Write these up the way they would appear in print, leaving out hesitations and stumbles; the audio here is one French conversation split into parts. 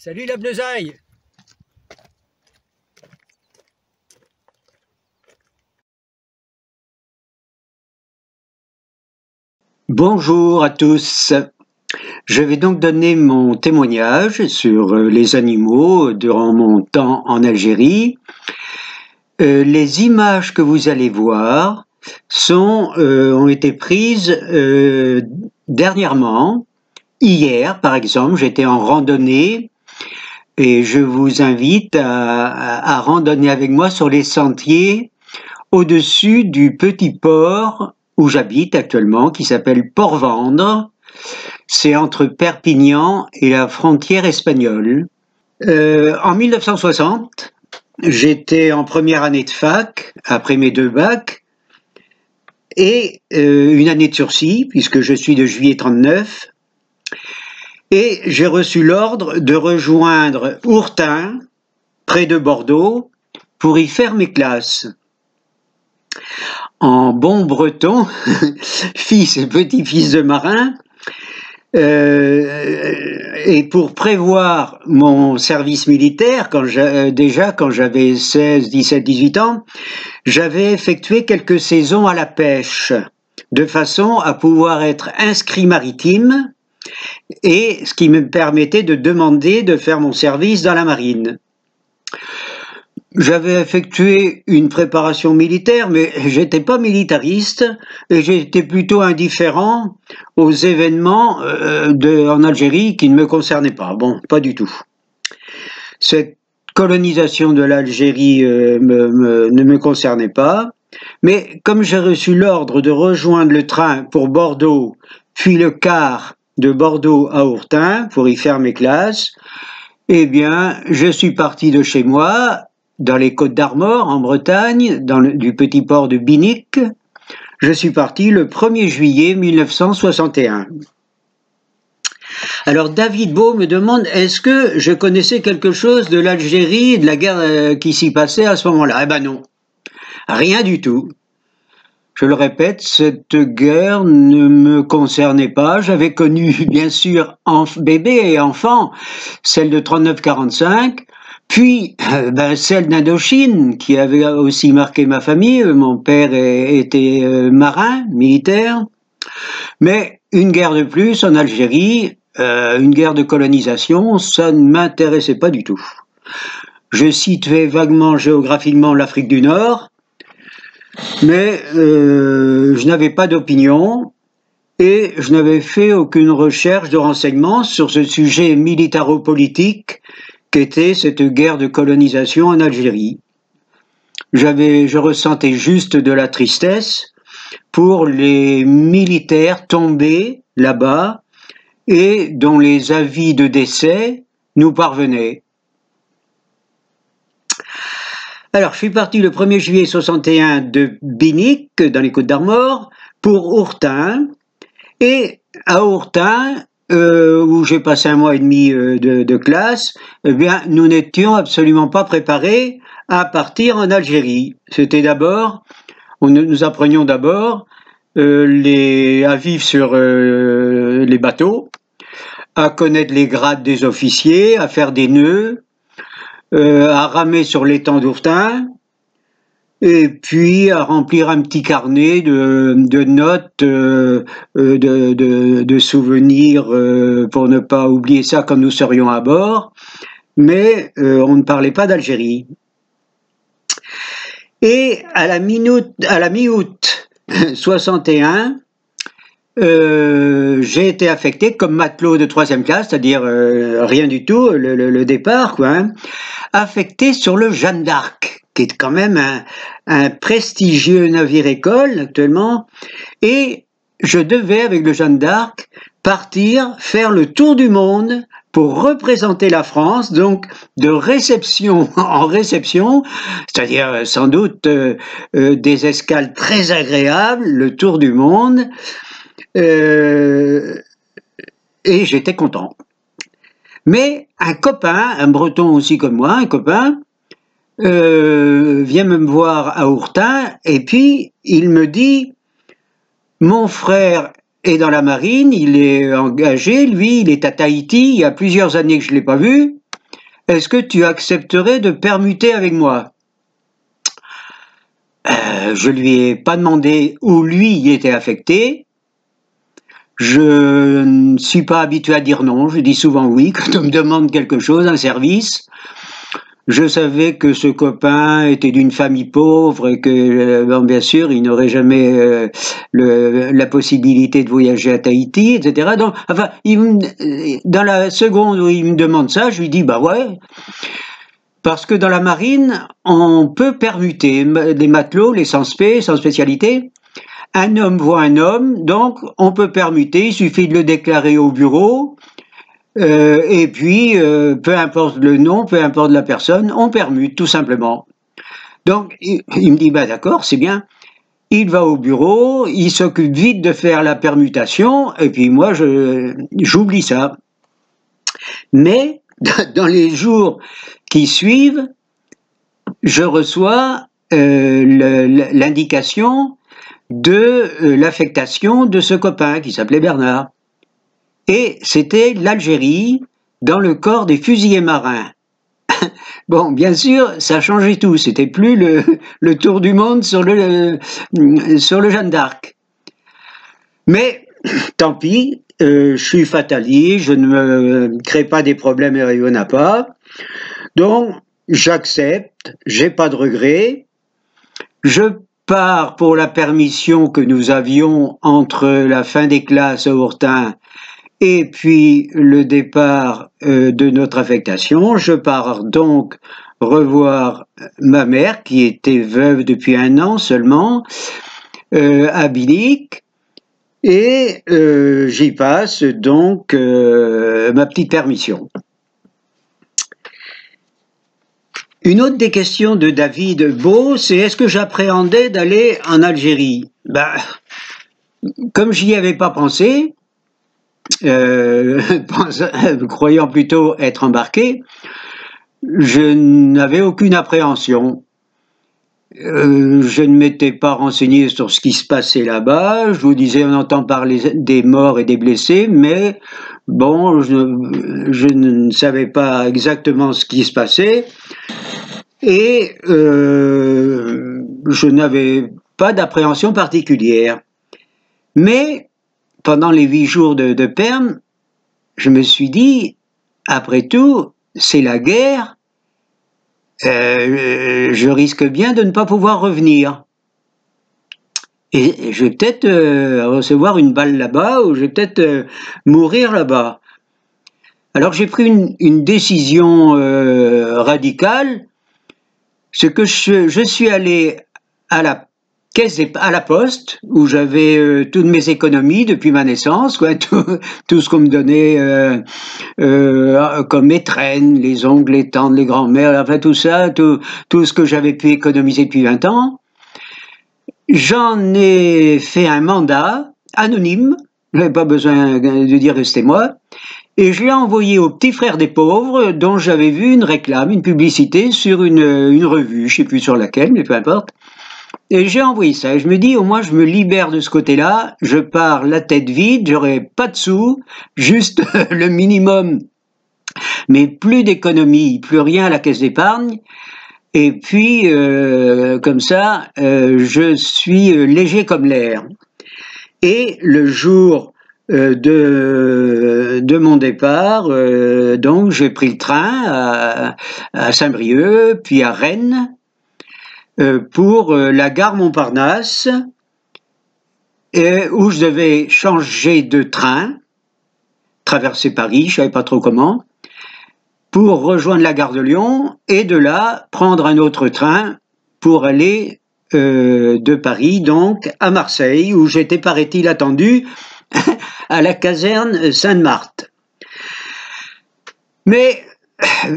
Salut la Bleusaille! Bonjour à tous. Je vais donc donner mon témoignage sur les animaux durant mon temps en Algérie. Les images que vous allez voir ont été prises dernièrement. Hier, par exemple, j'étais en randonnée et je vous invite à randonner avec moi sur les sentiers au-dessus du petit port où j'habite actuellement, qui s'appelle Port-Vendre. C'est entre Perpignan et la frontière espagnole. En 1960, j'étais en première année de fac, après mes 2 bacs, et une année de sursis, puisque je suis de juillet 39, et j'ai reçu l'ordre de rejoindre Hourtin, près de Bordeaux, pour y faire mes classes. En bon breton, fils et petit-fils de marin, et pour prévoir mon service militaire, quand j'avais 16, 17, 18 ans, j'avais effectué quelques saisons à la pêche, de façon à pouvoir être inscrit maritime, et ce qui me permettait de demander de faire mon service dans la marine. J'avais effectué une préparation militaire, mais j'étais pas militariste et j'étais plutôt indifférent aux événements en Algérie qui ne me concernaient pas. Bon, pas du tout. Cette colonisation de l'Algérie ne me concernait pas, mais comme j'ai reçu l'ordre de rejoindre le train pour Bordeaux, puis le car de Bordeaux à Hourtin pour y faire mes classes, eh bien, je suis parti de chez moi, dans les Côtes-d'Armor, en Bretagne, du petit port de Binic. Je suis parti le 1er juillet 1961. Alors David Beau me demande, est-ce que je connaissais quelque chose de l'Algérie et de la guerre qui s'y passait à ce moment-là? Eh ben non, rien du tout. Je le répète, cette guerre ne me concernait pas. J'avais connu, bien sûr, bébé et enfant, celle de 39-45, puis celle d'Indochine, qui avait aussi marqué ma famille. Mon père était marin, militaire. Mais une guerre de plus en Algérie, une guerre de colonisation, ça ne m'intéressait pas du tout. Je situais vaguement géographiquement l'Afrique du Nord, mais je n'avais pas d'opinion et je n'avais fait aucune recherche de renseignements sur ce sujet militaro-politique qu'était cette guerre de colonisation en Algérie. Je ressentais juste de la tristesse pour les militaires tombés là-bas et dont les avis de décès nous parvenaient. Alors, je suis parti le 1er juillet 61 de Binic, dans les Côtes-d'Armor, pour Hourtin. Et à Hourtin, où j'ai passé 1 mois et demi de classe, eh bien, nous n'étions absolument pas préparés à partir en Algérie. C'était d'abord, nous apprenions d'abord à vivre sur les bateaux, à connaître les grades des officiers, à faire des nœuds, à ramer sur l'étang d'Hourtin, et puis à remplir un petit carnet de notes, de souvenirs, pour ne pas oublier ça quand nous serions à bord, mais on ne parlait pas d'Algérie. Et à la mi-août 61, j'ai été affecté comme matelot de 3e classe, c'est-à-dire rien du tout, le départ, quoi, hein, affecté sur le Jeanne d'Arc, qui est quand même un prestigieux navire-école actuellement, et je devais, avec le Jeanne d'Arc, partir faire le tour du monde pour représenter la France, donc de réception en réception, c'est-à-dire sans doute des escales très agréables, le tour du monde, et j'étais content. Mais un copain, un breton aussi comme moi, un copain, vient me voir à Hourtin et puis il me dit « Mon frère est dans la marine, il est engagé, lui il est à Tahiti, il y a plusieurs années que je ne l'ai pas vu, est-ce que tu accepterais de permuter avec moi? Je lui ai pas demandé où lui y était affecté. Je ne suis pas habitué à dire non, je dis souvent oui quand on me demande quelque chose, un service. Je savais que ce copain était d'une famille pauvre et que, bon, bien sûr, il n'aurait jamais la possibilité de voyager à Tahiti, etc. Donc, enfin, dans la seconde où il me demande ça, je lui dis, bah ouais, parce que dans la marine, on peut permuter les matelots, les sans spécialité. Un homme voit un homme, donc on peut permuter, il suffit de le déclarer au bureau. Et puis, peu importe le nom, peu importe la personne, on permute tout simplement. Donc, il me dit, bah d'accord, c'est bien. Il va au bureau, il s'occupe vite de faire la permutation, et puis moi, j'oublie ça. Mais, dans les jours qui suivent, je reçois l'indication de l'affectation de ce copain qui s'appelait Bernard. Et c'était l'Algérie dans le corps des fusiliers marins. Bon, bien sûr, ça changeait tout. C'était plus le tour du monde sur le Jeanne d'Arc. Mais tant pis, je suis fataliste, je ne me crée pas des problèmes et il n'y en a pas. Donc, j'accepte, j'ai pas de regrets. Je pars pour la permission que nous avions entre la fin des classes à Hourtin et puis le départ de notre affectation. Je pars donc revoir ma mère qui était veuve depuis 1 an seulement à Bilic, et j'y passe donc ma petite permission. Une autre des questions de David Beau, c'est est-ce que j'appréhendais d'aller en Algérie? Ben, comme j'y avais pas pensé, croyant plutôt être embarqué, je n'avais aucune appréhension. Je ne m'étais pas renseigné sur ce qui se passait là-bas. Je vous disais, on entend parler des morts et des blessés, mais bon, je ne savais pas exactement ce qui se passait. Et je n'avais pas d'appréhension particulière. Mais pendant les 8 jours de perm, je me suis dit, après tout, c'est la guerre, je risque bien de ne pas pouvoir revenir. Et je vais peut-être recevoir une balle là-bas, ou je vais peut-être mourir là-bas. Alors j'ai pris une décision radicale, c'est que je suis allé à la poste, où j'avais toutes mes économies depuis ma naissance, quoi, tout ce qu'on me donnait comme étrennes, les oncles, les tantes, les grands-mères, enfin tout ça, tout ce que j'avais pu économiser depuis 20 ans. J'en ai fait un mandat anonyme, je n'avais pas besoin de dire que c'était moi, et je l'ai envoyé au petit frère des pauvres, dont j'avais vu une réclame, une publicité sur une revue, je ne sais plus sur laquelle, mais peu importe. Et j'ai envoyé ça, et je me dis, au moins je me libère de ce côté-là, je pars la tête vide, j'aurai pas de sous, juste le minimum, mais plus d'économie, plus rien à la caisse d'épargne, et puis comme ça, je suis léger comme l'air. Et le jour de mon départ, donc j'ai pris le train à Saint-Brieuc, puis à Rennes, pour la gare Montparnasse, où je devais changer de train, traverser Paris, je ne savais pas trop comment, pour rejoindre la gare de Lyon, et de là, prendre un autre train pour aller de Paris, donc, à Marseille, où j'étais, paraît-il, attendu à la caserne Sainte-Marthe. Mais,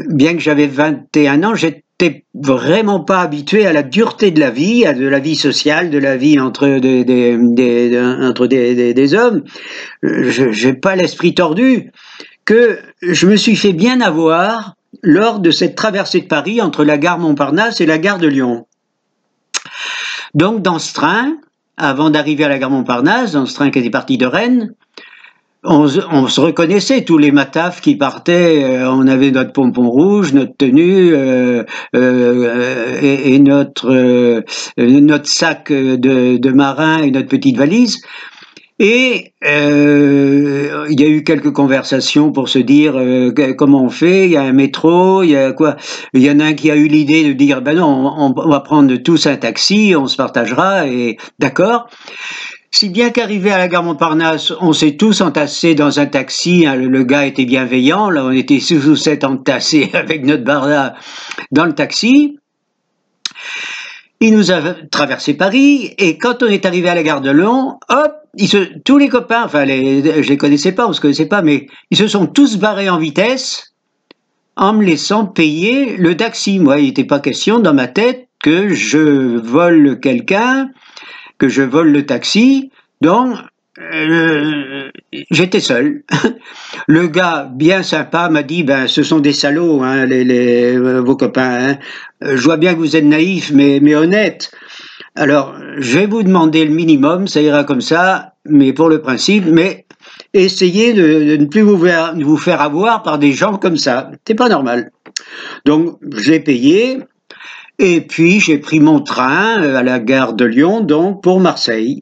bien que j'avais 21 ans, j'étais vraiment pas habitué à la dureté de la vie sociale, de la vie entre des hommes. J'ai pas l'esprit tordu, que je me suis fait bien avoir lors de cette traversée de Paris entre la gare Montparnasse et la gare de Lyon. Donc dans ce train, avant d'arriver à la gare Montparnasse, dans ce train qui était parti de Rennes, on se reconnaissait, tous les matafs qui partaient, on avait notre pompon rouge, notre tenue et notre sac de marin et notre petite valise. Et il y a eu quelques conversations pour se dire comment on fait, il y a un métro, il y a quoi. Il y en a un qui a eu l'idée de dire ben non, on va prendre tous un taxi, on se partagera, et d'accord. Si bien qu'arrivé à la gare Montparnasse, on s'est tous entassés dans un taxi, hein, le gars était bienveillant, là on était 6 ou 7 entassés avec notre barda dans le taxi. Il nous a traversé Paris, et quand on est arrivé à la gare de Lyon, hop, tous les copains, enfin je les connaissais pas, on se connaissait pas, mais ils se sont tous barrés en vitesse en me laissant payer le taxi. Moi, il n'était pas question dans ma tête que je vole quelqu'un, que je vole le taxi, donc j'étais seul. Le gars, bien sympa, m'a dit, ben ce sont des salauds, hein, vos copains, hein. Je vois bien que vous êtes naïfs, mais honnêtes. Alors, je vais vous demander le minimum, ça ira comme ça, mais pour le principe, mais essayez de ne plus vous faire avoir par des gens comme ça. C'est pas normal. Donc, j'ai payé. Et puis, j'ai pris mon train à la gare de Lyon, donc, pour Marseille.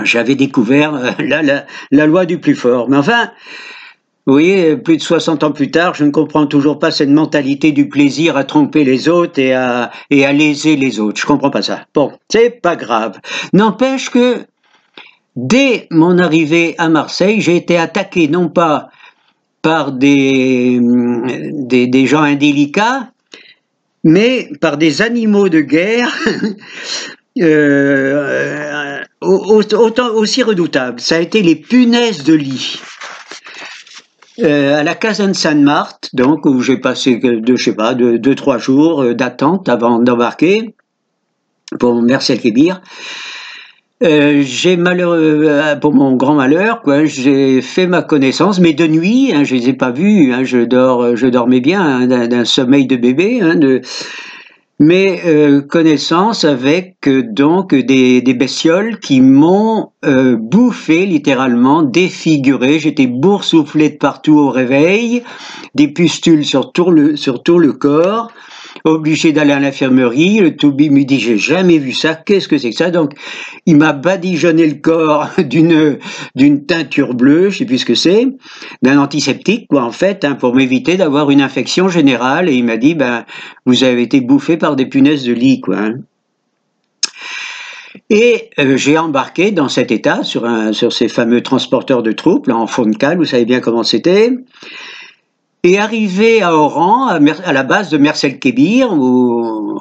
J'avais découvert la loi du plus fort. Mais enfin, vous voyez, plus de 60 ans plus tard, je ne comprends toujours pas cette mentalité du plaisir à tromper les autres et à léser les autres. Je comprends pas ça. Bon, c'est pas grave. N'empêche que, dès mon arrivée à Marseille, j'ai été attaqué non pas par des gens indélicats, mais par des animaux de guerre autant aussi redoutables. Ça a été les punaises de lit. À la caserne Sainte-Marthe, donc, où j'ai passé 2-3 jours d'attente avant d'embarquer pour Mers-el-Kébir. J'ai pour mon grand malheur, quoi, j'ai fait ma connaissance, mais de nuit, hein, je les ai pas vus, hein, je dormais bien, hein, d'un sommeil de bébé, hein, mais connaissance avec donc des bestioles qui m'ont bouffé littéralement, défiguré. J'étais boursouflé de partout au réveil, des pustules sur tout le corps, obligé d'aller à l'infirmerie. Le Toubi me dit, j'ai jamais vu ça, qu'est-ce que c'est que ça? Donc il m'a badigeonné le corps d'une teinture bleue, je sais plus ce que c'est, d'un antiseptique, quoi, en fait, hein, pour m'éviter d'avoir une infection générale. Et il m'a dit, ben, vous avez été bouffé par des punaises de lit, quoi. Hein. Et j'ai embarqué dans cet état sur ces fameux transporteurs de troupes, là, en fond de cale, vous savez bien comment c'était. Et arrivé à Oran, à la base de Mers-el-Kébir, où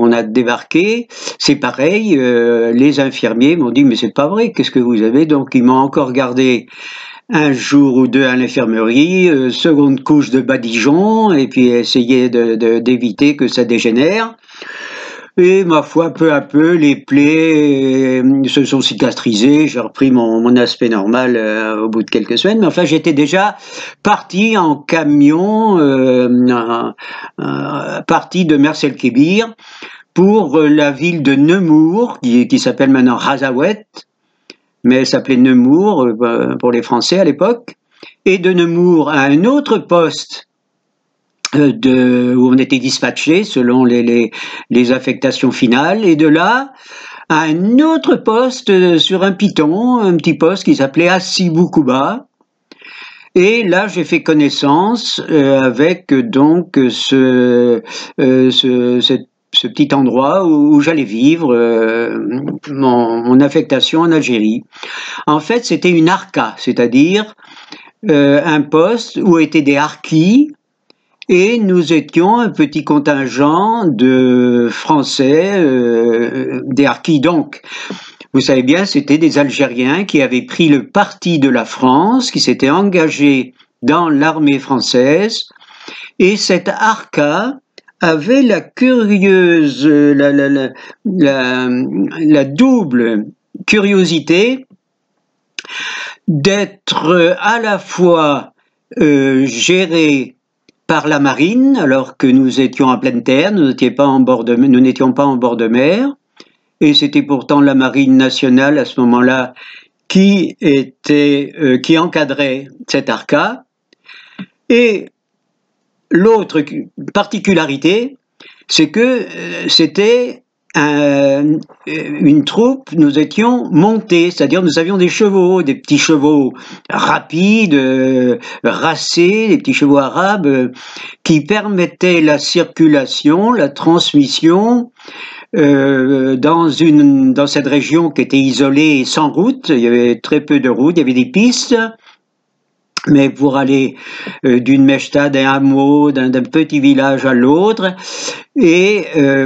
on a débarqué, c'est pareil, les infirmiers m'ont dit, mais c'est pas vrai, qu'est-ce que vous avez? Donc ils m'ont encore gardé un jour ou deux à l'infirmerie, seconde couche de badigeon, et puis essayer d'éviter que ça dégénère. Et ma foi, peu à peu, les plaies se sont cicatrisées, j'ai repris mon aspect normal au bout de quelques semaines, mais enfin j'étais déjà parti en camion, parti de Mers-el-Kébir pour la ville de Nemours, qui s'appelle maintenant Razaouet, mais elle s'appelait Nemours pour les Français à l'époque, et de Nemours à un autre poste où on était dispatché selon les affectations finales, et de là à un autre poste sur un piton, un petit poste qui s'appelait Assibou-Kouba. Et là, j'ai fait connaissance avec donc ce petit endroit où j'allais vivre mon affectation en Algérie. En fait, c'était une arca, c'est-à-dire un poste où étaient des harkis. Et nous étions un petit contingent de Français, des harkis donc. Vous savez bien, c'était des Algériens qui avaient pris le parti de la France, qui s'étaient engagés dans l'armée française. Et cette arca avait la curieuse, la double curiosité d'être à la fois gérée par la marine, alors que nous étions en pleine terre, nous n'étions pas en bord de mer, et c'était pourtant la marine nationale à ce moment-là qui encadrait cet arca. Et l'autre particularité, c'est que c'était une troupe, nous étions montés, c'est-à-dire nous avions des chevaux, des petits chevaux rapides, racés, des petits chevaux arabes, qui permettaient la circulation, la transmission dans cette région qui était isolée et sans route. Il y avait très peu de routes, il y avait des pistes. Mais pour aller d'une mechta, d'un hameau, d'un petit village à l'autre, et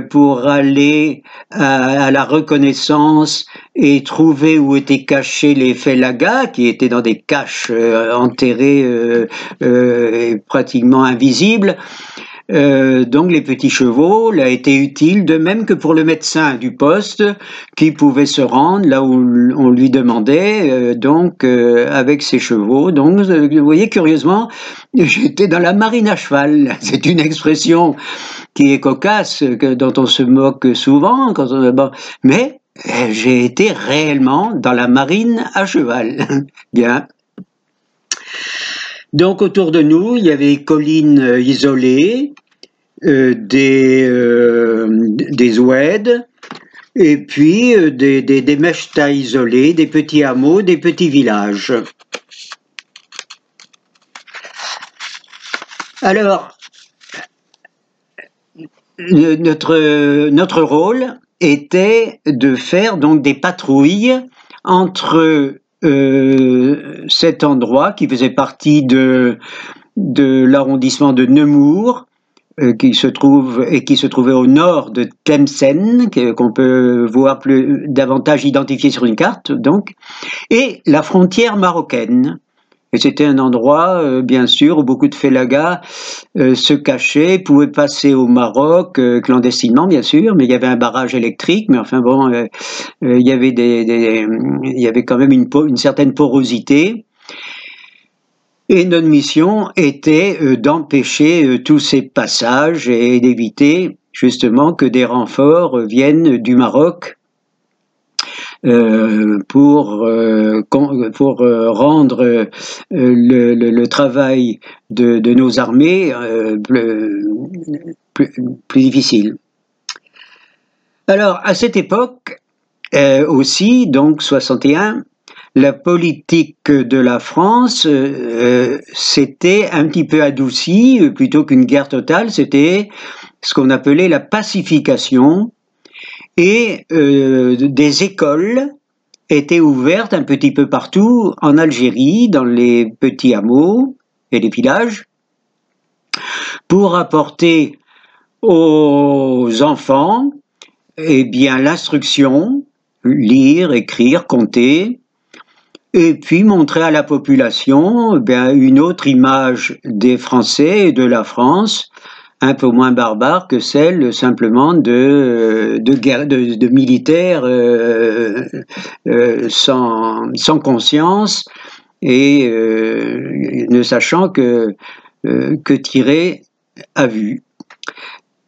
pour aller à la reconnaissance et trouver où étaient cachés les felagas, qui étaient dans des caches enterrées et pratiquement invisibles. Donc les petits chevaux là étaient utiles, de même que pour le médecin du poste qui pouvait se rendre là où on lui demandait, avec ses chevaux. Donc vous voyez, curieusement, j'étais dans la marine à cheval. C'est une expression qui est cocasse, dont on se moque souvent, mais j'ai été réellement dans la marine à cheval. Bien. Donc autour de nous, il y avait des collines isolées, des oueds, et puis des mechtas isolés, des petits hameaux, des petits villages. Alors, notre rôle était de faire donc des patrouilles entre cet endroit qui faisait partie de l'arrondissement de Nemours, qui se trouvait au nord de Tlemcen, qu'on peut voir davantage identifié sur une carte, donc, et la frontière marocaine. Et c'était un endroit, bien sûr, où beaucoup de felagas se cachaient, pouvaient passer au Maroc clandestinement, bien sûr, mais il y avait un barrage électrique, mais enfin bon, il y avait quand même une certaine porosité. Et notre mission était d'empêcher tous ces passages et d'éviter justement que des renforts viennent du Maroc pour rendre le travail de nos armées plus difficile. Alors, à cette époque aussi, donc 61, la politique de la France s'était un petit peu adoucie, plutôt qu'une guerre totale, c'était ce qu'on appelait la pacification, et des écoles étaient ouvertes un petit peu partout en Algérie, dans les petits hameaux et les villages, pour apporter aux enfants l'instruction, lire, écrire, compter, et puis montrer à la population une autre image des Français et de la France, un peu moins barbare que celle simplement de militaires sans conscience et ne sachant que tirer à vue.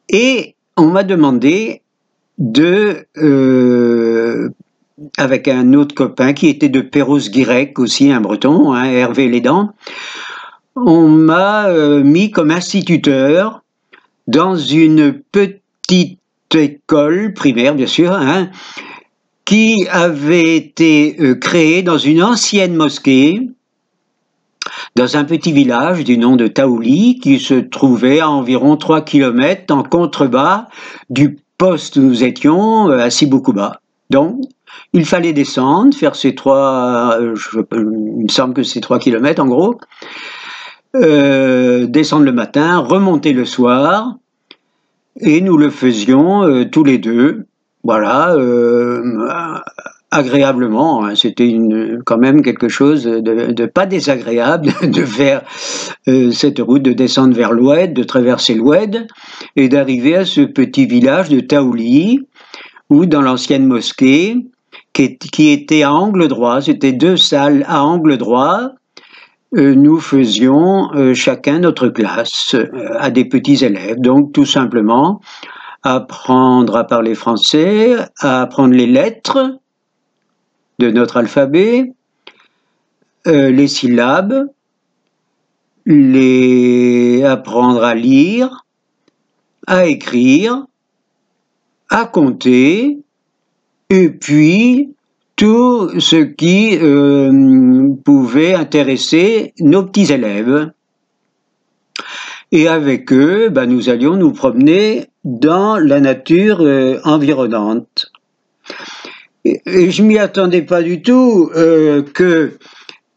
Et on m'a demandé avec un autre copain qui était de Perros-Guirec, aussi un breton, hein, Hervé Lédan, on m'a mis comme instituteur dans une petite école primaire, bien sûr, hein, qui avait été créée dans une ancienne mosquée, dans un petit village du nom de Taouli, qui se trouvait à environ 3 km en contrebas du poste où nous étions, à Siboukuba. Donc, il fallait descendre, faire il me semble que c'est 3 km en gros, descendre le matin, remonter le soir, et nous le faisions tous les deux, voilà, agréablement, hein. C'était quand même quelque chose de pas désagréable de faire cette route, de descendre vers l'oued, de traverser l'oued, et d'arriver à ce petit village de Taouli, où dans l'ancienne mosquée, qui était à angle droit, c'était 2 salles à angle droit, nous faisions chacun notre classe à des petits élèves. Donc tout simplement apprendre à parler français, à apprendre les lettres de notre alphabet, les syllabes, apprendre à lire, à écrire, à compter, et puis tout ce qui pouvait intéresser nos petits élèves. Et avec eux, nous allions nous promener dans la nature environnante. Et je m'y attendais pas du tout que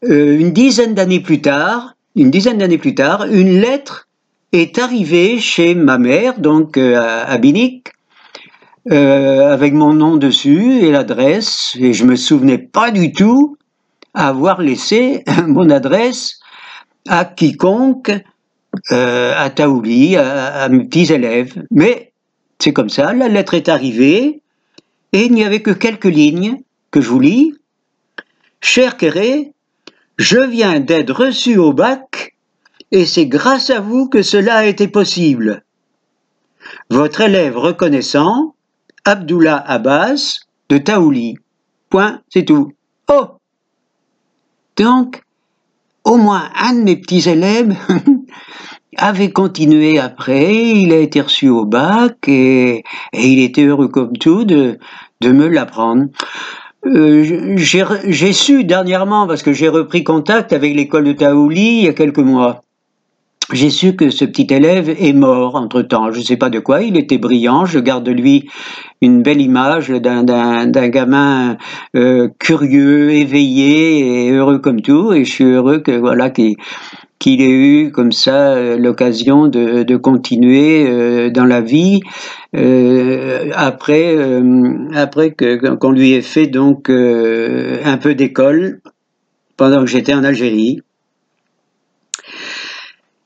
une dizaine d'années plus tard, une lettre est arrivée chez ma mère, donc à Binic, avec mon nom dessus et l'adresse, et je me souvenais pas du tout avoir laissé mon adresse à quiconque, à Taouli, à mes petits élèves. Mais c'est comme ça, la lettre est arrivée, et il n'y avait que quelques lignes que je vous lis. « Cher Kéré, je viens d'être reçu au bac, et c'est grâce à vous que cela a été possible. Votre élève reconnaissant, Abdullah Abbas, de Taouli. » Point, c'est tout. Oh! Donc, au moins un de mes petits élèves avait continué après, il a été reçu au bac et il était heureux comme tout de me l'apprendre. J'ai su dernièrement, parce que j'ai repris contact avec l'école de Taouli il y a quelques mois, j'ai su que ce petit élève est mort entre-temps. Je ne sais pas de quoi, il était brillant, je garde de lui une belle image d'un gamin curieux, éveillé et heureux comme tout, et je suis heureux que voilà qu'il ait eu comme ça l'occasion de continuer dans la vie après qu'on lui ait fait donc un peu d'école pendant que j'étais en Algérie.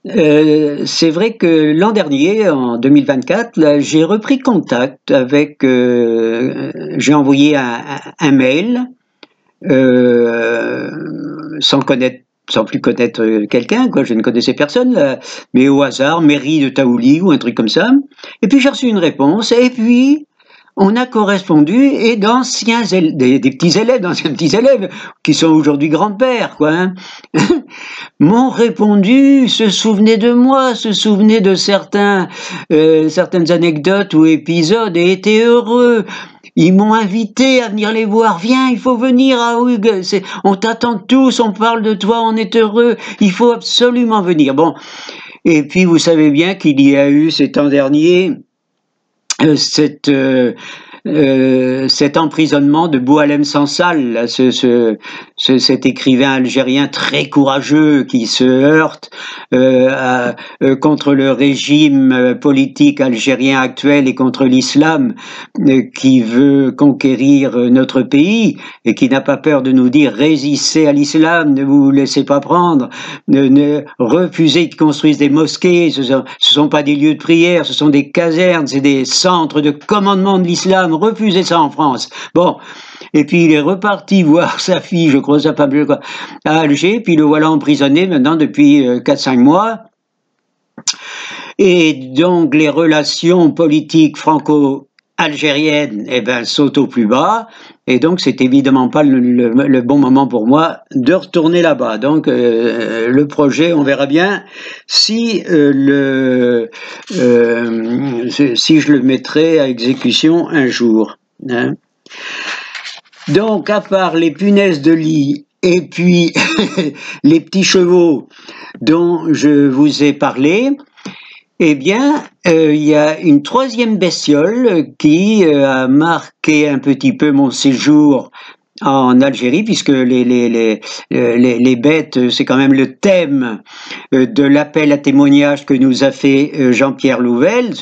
C'est vrai que l'an dernier, en 2024, j'ai repris contact avec, j'ai envoyé un mail sans plus connaître quelqu'un, quoi. Je ne connaissais personne, là, mais au hasard, mairie de Taouli ou un truc comme ça. Et puis j'ai reçu une réponse, et puis on a correspondu, et des petits élèves, d'anciens petits élèves, qui sont aujourd'hui grands-pères, quoi, hein, m'ont répondu, se souvenaient de moi, se souvenaient de certaines anecdotes ou épisodes, et étaient heureux. Ils m'ont invité à venir les voir. Viens, il faut venir à Hugues. On t'attend tous, on parle de toi, on est heureux. Il faut absolument venir. Bon. Et puis, vous savez bien qu'il y a eu ces temps derniers cet emprisonnement de Boualem Sansal, là, cet écrivain algérien très courageux qui se heurte contre le régime politique algérien actuel et contre l'islam qui veut conquérir notre pays et qui n'a pas peur de nous dire résistez à l'islam, ne vous laissez pas prendre, refusez qu'ils construisent des mosquées, ce sont pas des lieux de prière, ce sont des casernes, c'est des centres de commandement de l'islam, refusez ça en France. Bon, et puis il est reparti voir sa fille, je crois, sa femme, à Alger, puis le voilà emprisonné maintenant depuis 4-5 mois. Et donc les relations politiques franco-algériennes sautent au plus bas, et donc c'est évidemment pas le bon moment pour moi de retourner là-bas. Donc le projet, on verra bien si je le mettrai à exécution un jour. Hein. Donc à part les punaises de lit et puis les petits chevaux dont je vous ai parlé, eh bien, il y a une troisième bestiole qui a marqué un petit peu mon séjour en Algérie, puisque les bêtes, c'est quand même le thème de l'appel à témoignage que nous a fait Jean-Pierre Louvel.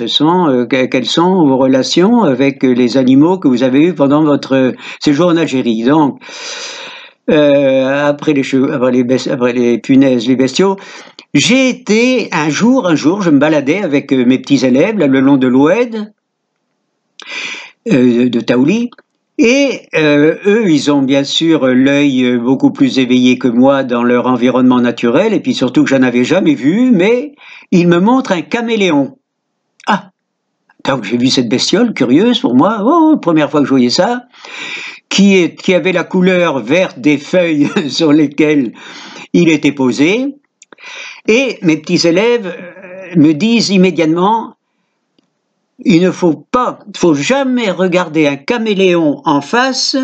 Quelles sont vos relations avec les animaux que vous avez eus pendant votre séjour en Algérie. Donc, après les punaises, les bestiaux, j'ai été un jour, je me baladais avec mes petits élèves là, le long de l'Oued, de Taouli, et eux, ils ont bien sûr l'œil beaucoup plus éveillé que moi dans leur environnement naturel, et puis surtout que j'en avais jamais vu, mais ils me montrent un caméléon. Ah, donc j'ai vu cette bestiole curieuse pour moi, première fois que je voyais ça. qui avait la couleur verte des feuilles sur lesquelles il était posé. Et mes petits élèves me disent immédiatement, il ne faut jamais regarder un caméléon en face,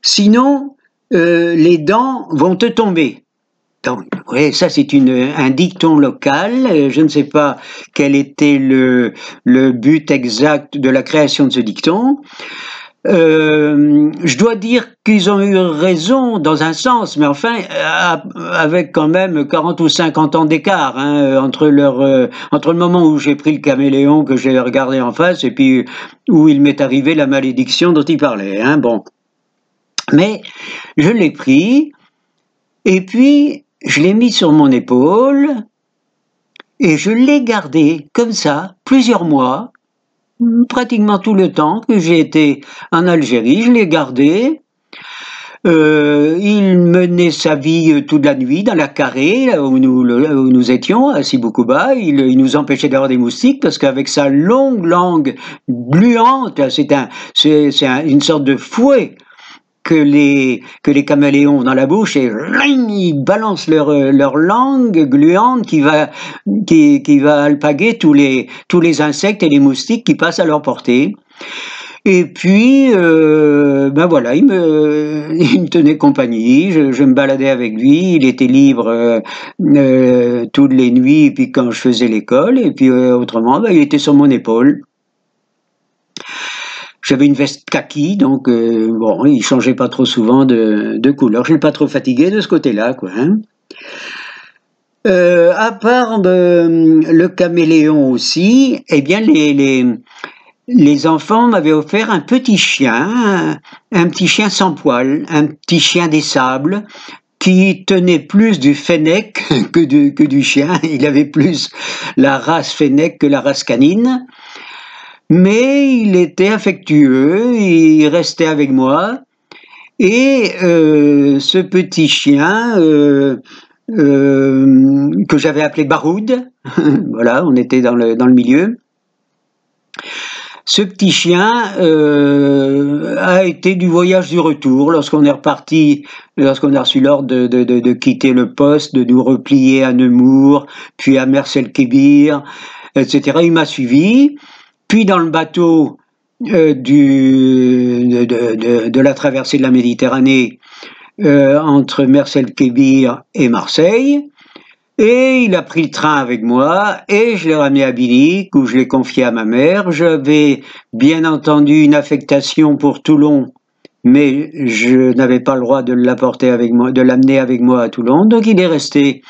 sinon les dents vont te tomber. Donc, oui, ça c'est un dicton local. Je ne sais pas quel était le but exact de la création de ce dicton. Je dois dire qu'ils ont eu raison dans un sens, mais enfin, avec quand même 40 ou 50 ans d'écart entre le moment où j'ai pris le caméléon que j'ai regardé en face et puis où il m'est arrivé la malédiction dont il parlait. Bon. Mais je l'ai pris et puis je l'ai mis sur mon épaule et je l'ai gardé comme ça plusieurs mois. Pratiquement tout le temps que j'ai été en Algérie, je l'ai gardé. Il menait sa vie toute la nuit dans la carrée là où nous étions, à Siboukoba. Il nous empêchait d'avoir des moustiques parce qu'avec sa longue langue gluante, c'est une sorte de fouet que les caméléons ont dans la bouche et ils balancent leur langue gluante qui va alpaguer tous les insectes et les moustiques qui passent à leur portée. Et puis, ben voilà, il me tenait compagnie, je me baladais avec lui, il était libre toutes les nuits, et puis quand je faisais l'école, et puis autrement, ben, il était sur mon épaule. J'avais une veste kaki, donc bon, il changeait pas trop souvent de couleur. Je n'ai pas trop fatigué de ce côté-là, quoi. À part le caméléon aussi, eh bien les enfants m'avaient offert un petit chien sans poil, un petit chien des sables, qui tenait plus du fennec que du chien. Il avait plus la race fennec que la race canine. Mais il était affectueux, il restait avec moi, et ce petit chien que j'avais appelé Baroud, voilà, on était dans le milieu, ce petit chien a été du voyage du retour lorsqu'on est reparti, lorsqu'on a reçu l'ordre de quitter le poste, de nous replier à Nemours, puis à Mers-el-Kébir, etc. Il m'a suivi. Puis dans le bateau de la traversée de la Méditerranée entre Mers-el-Kébir et Marseille, et il a pris le train avec moi et je l'ai ramené à Binic où je l'ai confié à ma mère. J'avais bien entendu une affectation pour Toulon, mais je n'avais pas le droit de l'apporter avec moi, de l'amener avec moi à Toulon, donc il est resté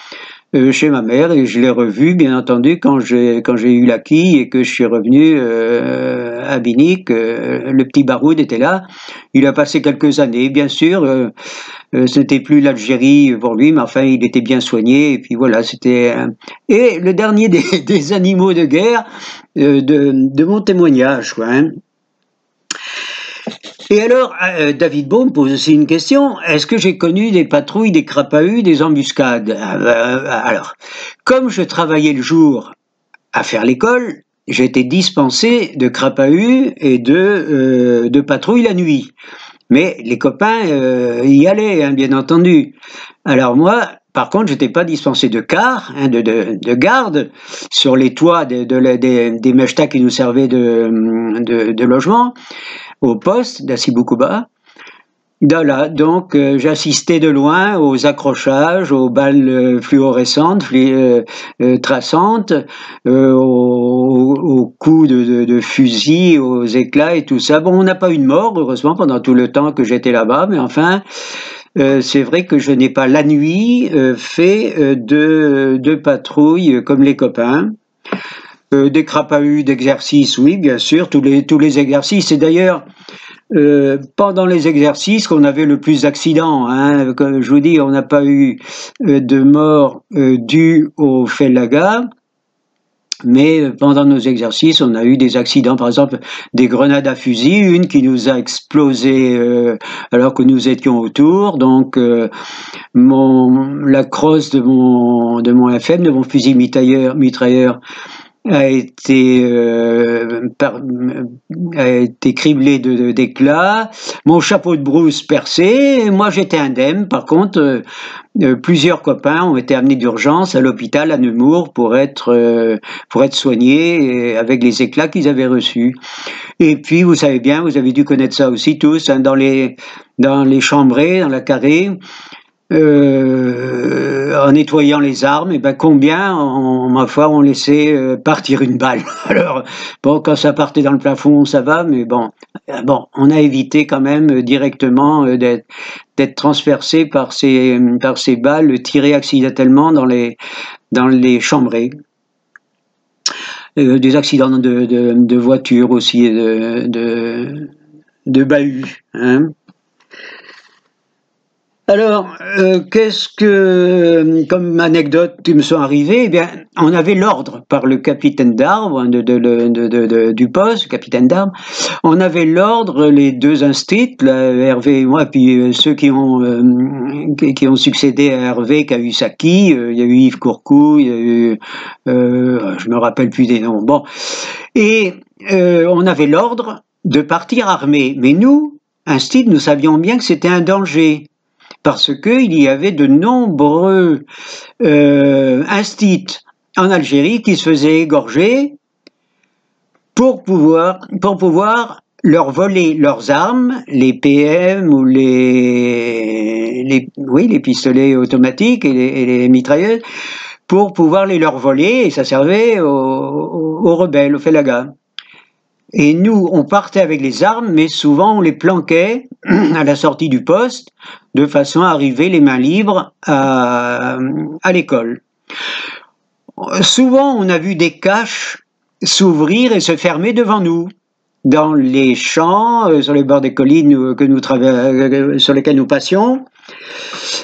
chez ma mère et je l'ai revu bien entendu quand j'ai eu la quille et que je suis revenu à Binic. Le petit Baroud était là, il a passé quelques années bien sûr, ce n'était plus l'Algérie pour lui, mais enfin il était bien soigné et puis voilà, c'était et le dernier des animaux de guerre de mon témoignage, quoi. Et alors, David Bohm pose aussi une question, est-ce que j'ai connu des patrouilles, des crapahus, des embuscades? Alors, comme je travaillais le jour à faire l'école, j'étais dispensé de crapahus et de patrouilles la nuit. Mais les copains y allaient, bien entendu. Alors moi, par contre, j'étais pas dispensé de car, de garde sur les toits des mechtas qui nous servaient de logement au poste d'Assiboukoba. Voilà, donc j'assistais de loin aux accrochages, aux balles fluorescentes, traçantes, aux coups de fusil, aux éclats et tout ça. Bon, on n'a pas eu de mort, heureusement, pendant tout le temps que j'étais là-bas, mais enfin, c'est vrai que je n'ai pas la nuit fait de patrouille comme les copains. Des crapahus d'exercice, oui, bien sûr, tous les exercices. Et d'ailleurs, pendant les exercices qu'on avait le plus d'accidents, comme je vous dis, on n'a pas eu de mort due au fellaga, mais pendant nos exercices, on a eu des accidents, par exemple des grenades à fusil, une qui nous a explosé alors que nous étions autour, donc la crosse de mon FN, de mon fusil mitrailleur a été, a été criblé d'éclats, mon chapeau de brousse percé, et moi j'étais indemne. Par contre, plusieurs copains ont été amenés d'urgence à l'hôpital à Nemours pour être soignés avec les éclats qu'ils avaient reçus. Et puis, vous savez bien, vous avez dû connaître ça aussi tous, hein, dans les chambrées, dans la carrée, en nettoyant les armes, et ben combien, ma foi, ont laissé partir une balle. Alors, bon, quand ça partait dans le plafond, ça va, mais bon, on a évité quand même directement d'être transpercé par ces balles tirées accidentellement dans les chambrées. Des accidents de voiture aussi, et de bahut, hein. Alors, qu'est-ce que, comme anecdote qui me sont arrivées, eh bien, on avait l'ordre par le capitaine d'arbre du poste, capitaine d'arbre, on avait l'ordre, les deux instits, là, Hervé et moi, puis ceux qui ont succédé à Hervé, Cahussaki, il y a eu Yves Courcou, il y a eu, je me rappelle plus des noms, bon, et on avait l'ordre de partir armés, mais nous, instits, nous savions bien que c'était un danger, parce qu'il y avait de nombreux instits en Algérie qui se faisaient égorger pour pouvoir leur voler leurs armes, les PM ou les pistolets automatiques et les mitrailleuses, pour pouvoir les leur voler, et ça servait aux rebelles, aux félagas. Et nous, on partait avec les armes, mais souvent on les planquait à la sortie du poste, de façon à arriver les mains libres à l'école. Souvent, on a vu des caches s'ouvrir et se fermer devant nous, dans les champs, sur les bords des collines sur lesquelles nous passions,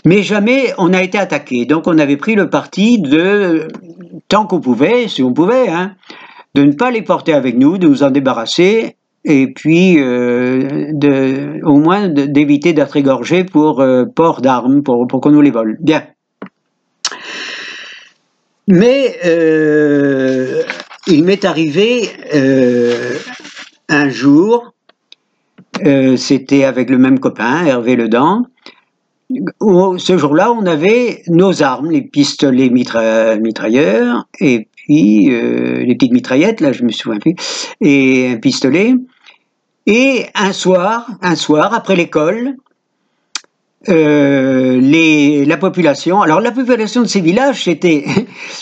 mais jamais on a été attaqué. Donc on avait pris le parti de, tant qu'on pouvait, si on pouvait, hein, de ne pas les porter avec nous, de nous en débarrasser, et puis au moins d'éviter d'être égorgés pour port d'armes, pour qu'on nous les vole. Bien. Mais il m'est arrivé un jour, c'était avec le même copain, Hervé Ledan, ce jour-là, on avait nos armes, les pistolets mitrailleurs, et puis les petites mitraillettes, là je me souviens plus, et un pistolet. Et un soir après l'école, la population de ces villages, il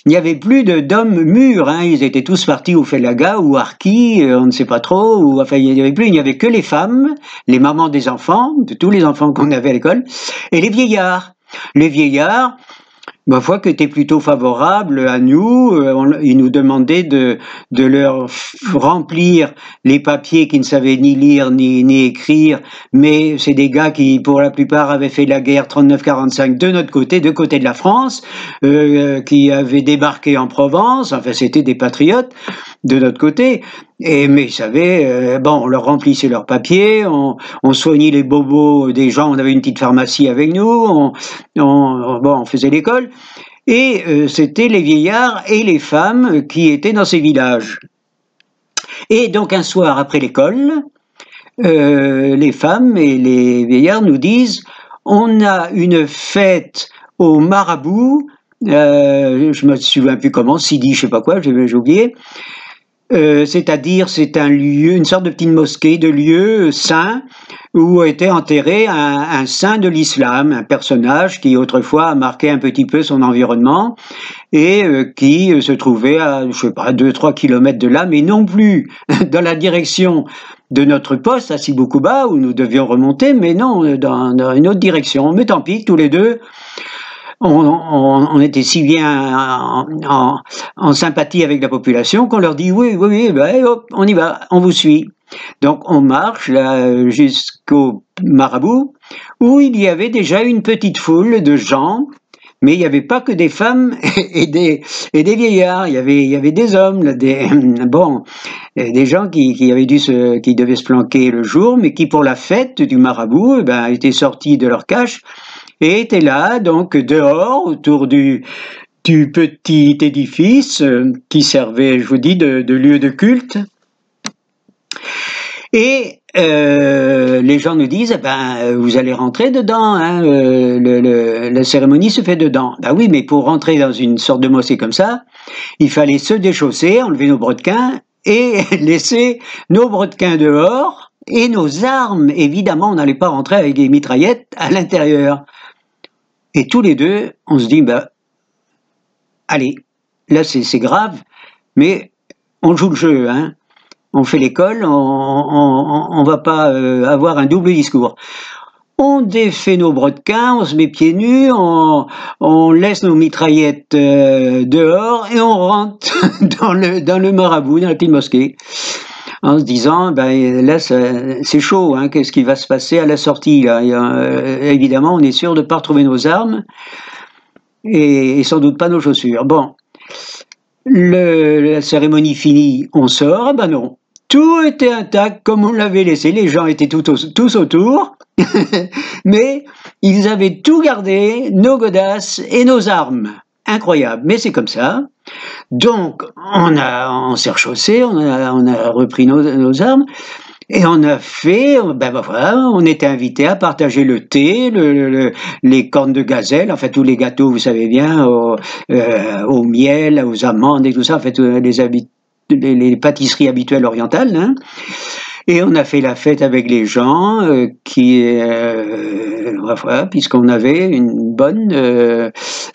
n'y avait plus d'hommes mûrs, hein, ils étaient tous partis au Félaga ou Arki, on ne sait pas trop, enfin il n'y avait que les femmes, les mamans des enfants, de tous les enfants qu'on avait à l'école, et les vieillards. Les vieillards, ma foi, qui étaient plutôt favorables à nous, ils nous demandaient de leur remplir les papiers qu'ils ne savaient ni lire ni écrire, mais c'est des gars qui, pour la plupart, avaient fait la guerre 39-45 de notre côté, de côté de la France, qui avaient débarqué en Provence, enfin c'était des patriotes de notre côté. Mais ils savaient, on leur remplissait leurs papiers, on soignait les bobos des gens, on avait une petite pharmacie avec nous, on faisait l'école, et c'était les vieillards et les femmes qui étaient dans ces villages. Et donc un soir après l'école, les femmes et les vieillards nous disent, on a une fête au marabout, je me souviens plus comment, Sidi, je sais pas quoi, j'ai oublié. C'est-à-dire c'est un lieu, une sorte de petite mosquée, de lieu saint où était enterré un saint de l'islam, un personnage qui autrefois a marqué un petit peu son environnement et qui se trouvait à, je sais pas, 2-3 kilomètres de là, mais non plus dans la direction de notre poste à Siboukuba où nous devions remonter, mais non, dans une autre direction. Mais tant pis, tous les deux, on était si bien en sympathie avec la population qu'on leur dit oui, ben, hop, on y va, on vous suit. Donc on marche là jusqu'au marabout où il y avait déjà une petite foule de gens, mais il n'y avait pas que des femmes et des vieillards, il y avait des hommes, là, des gens qui devaient se planquer le jour, mais qui pour la fête du marabout étaient sortis de leur cache et étaient là, donc dehors, autour du du petit édifice qui servait, je vous dis, de lieu de culte. Et les gens nous disent, vous allez rentrer dedans, hein, la cérémonie se fait dedans. Ben oui, mais pour rentrer dans une sorte de mosquée comme ça, il fallait se déchausser, enlever nos brodequins et laisser nos brodequins dehors et nos armes. Évidemment, on n'allait pas rentrer avec des mitraillettes à l'intérieur. Et tous les deux, on se dit, allez, là c'est grave, mais on joue le jeu, hein. On fait l'école, on va pas avoir un double discours. On défait nos brodequins, on se met pieds nus, on laisse nos mitraillettes dehors et on rentre dans le marabout, dans la petite mosquée, en se disant, là c'est chaud, hein, qu'est-ce qui va se passer à la sortie là. Évidemment, on est sûr de ne pas retrouver nos armes et sans doute pas nos chaussures. Bon, la cérémonie finie, on sort, non. Tout était intact comme on l'avait laissé, les gens étaient tous autour, mais ils avaient tout gardé, nos godasses et nos armes. Incroyable, mais c'est comme ça. Donc, on s'est rechaussé, on a repris nos armes, et on a fait, voilà, on était invités à partager le thé, les cornes de gazelle, en fait tous les gâteaux, vous savez bien, au miel, aux amandes et tout ça, en fait les pâtisseries habituelles orientales, hein. Et on a fait la fête avec les gens voilà, puisqu'on avait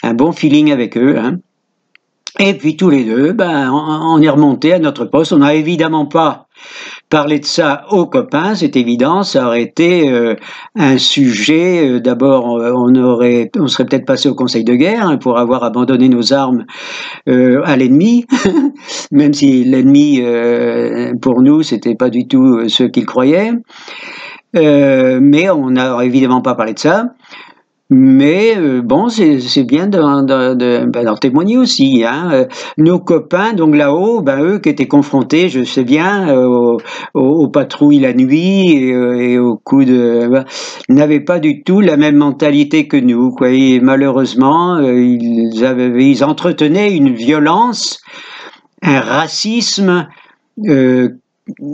un bon feeling avec eux, hein. Et puis tous les deux, on est remonté à notre poste. On n'a évidemment pas parlé de ça aux copains, c'est évident. Ça aurait été un sujet. D'abord, on serait peut-être passé au conseil de guerre, hein, pour avoir abandonné nos armes à l'ennemi, même si l'ennemi, pour nous, c'était pas du tout ce qu'il croyait. Mais on n'a évidemment pas parlé de ça. Mais c'est bien d'en témoigner aussi, hein. Nos copains, donc là-haut, eux qui étaient confrontés, je sais bien, aux patrouilles la nuit et aux coups n'avaient pas du tout la même mentalité que nous, quoi. Et malheureusement, ils entretenaient une violence, un racisme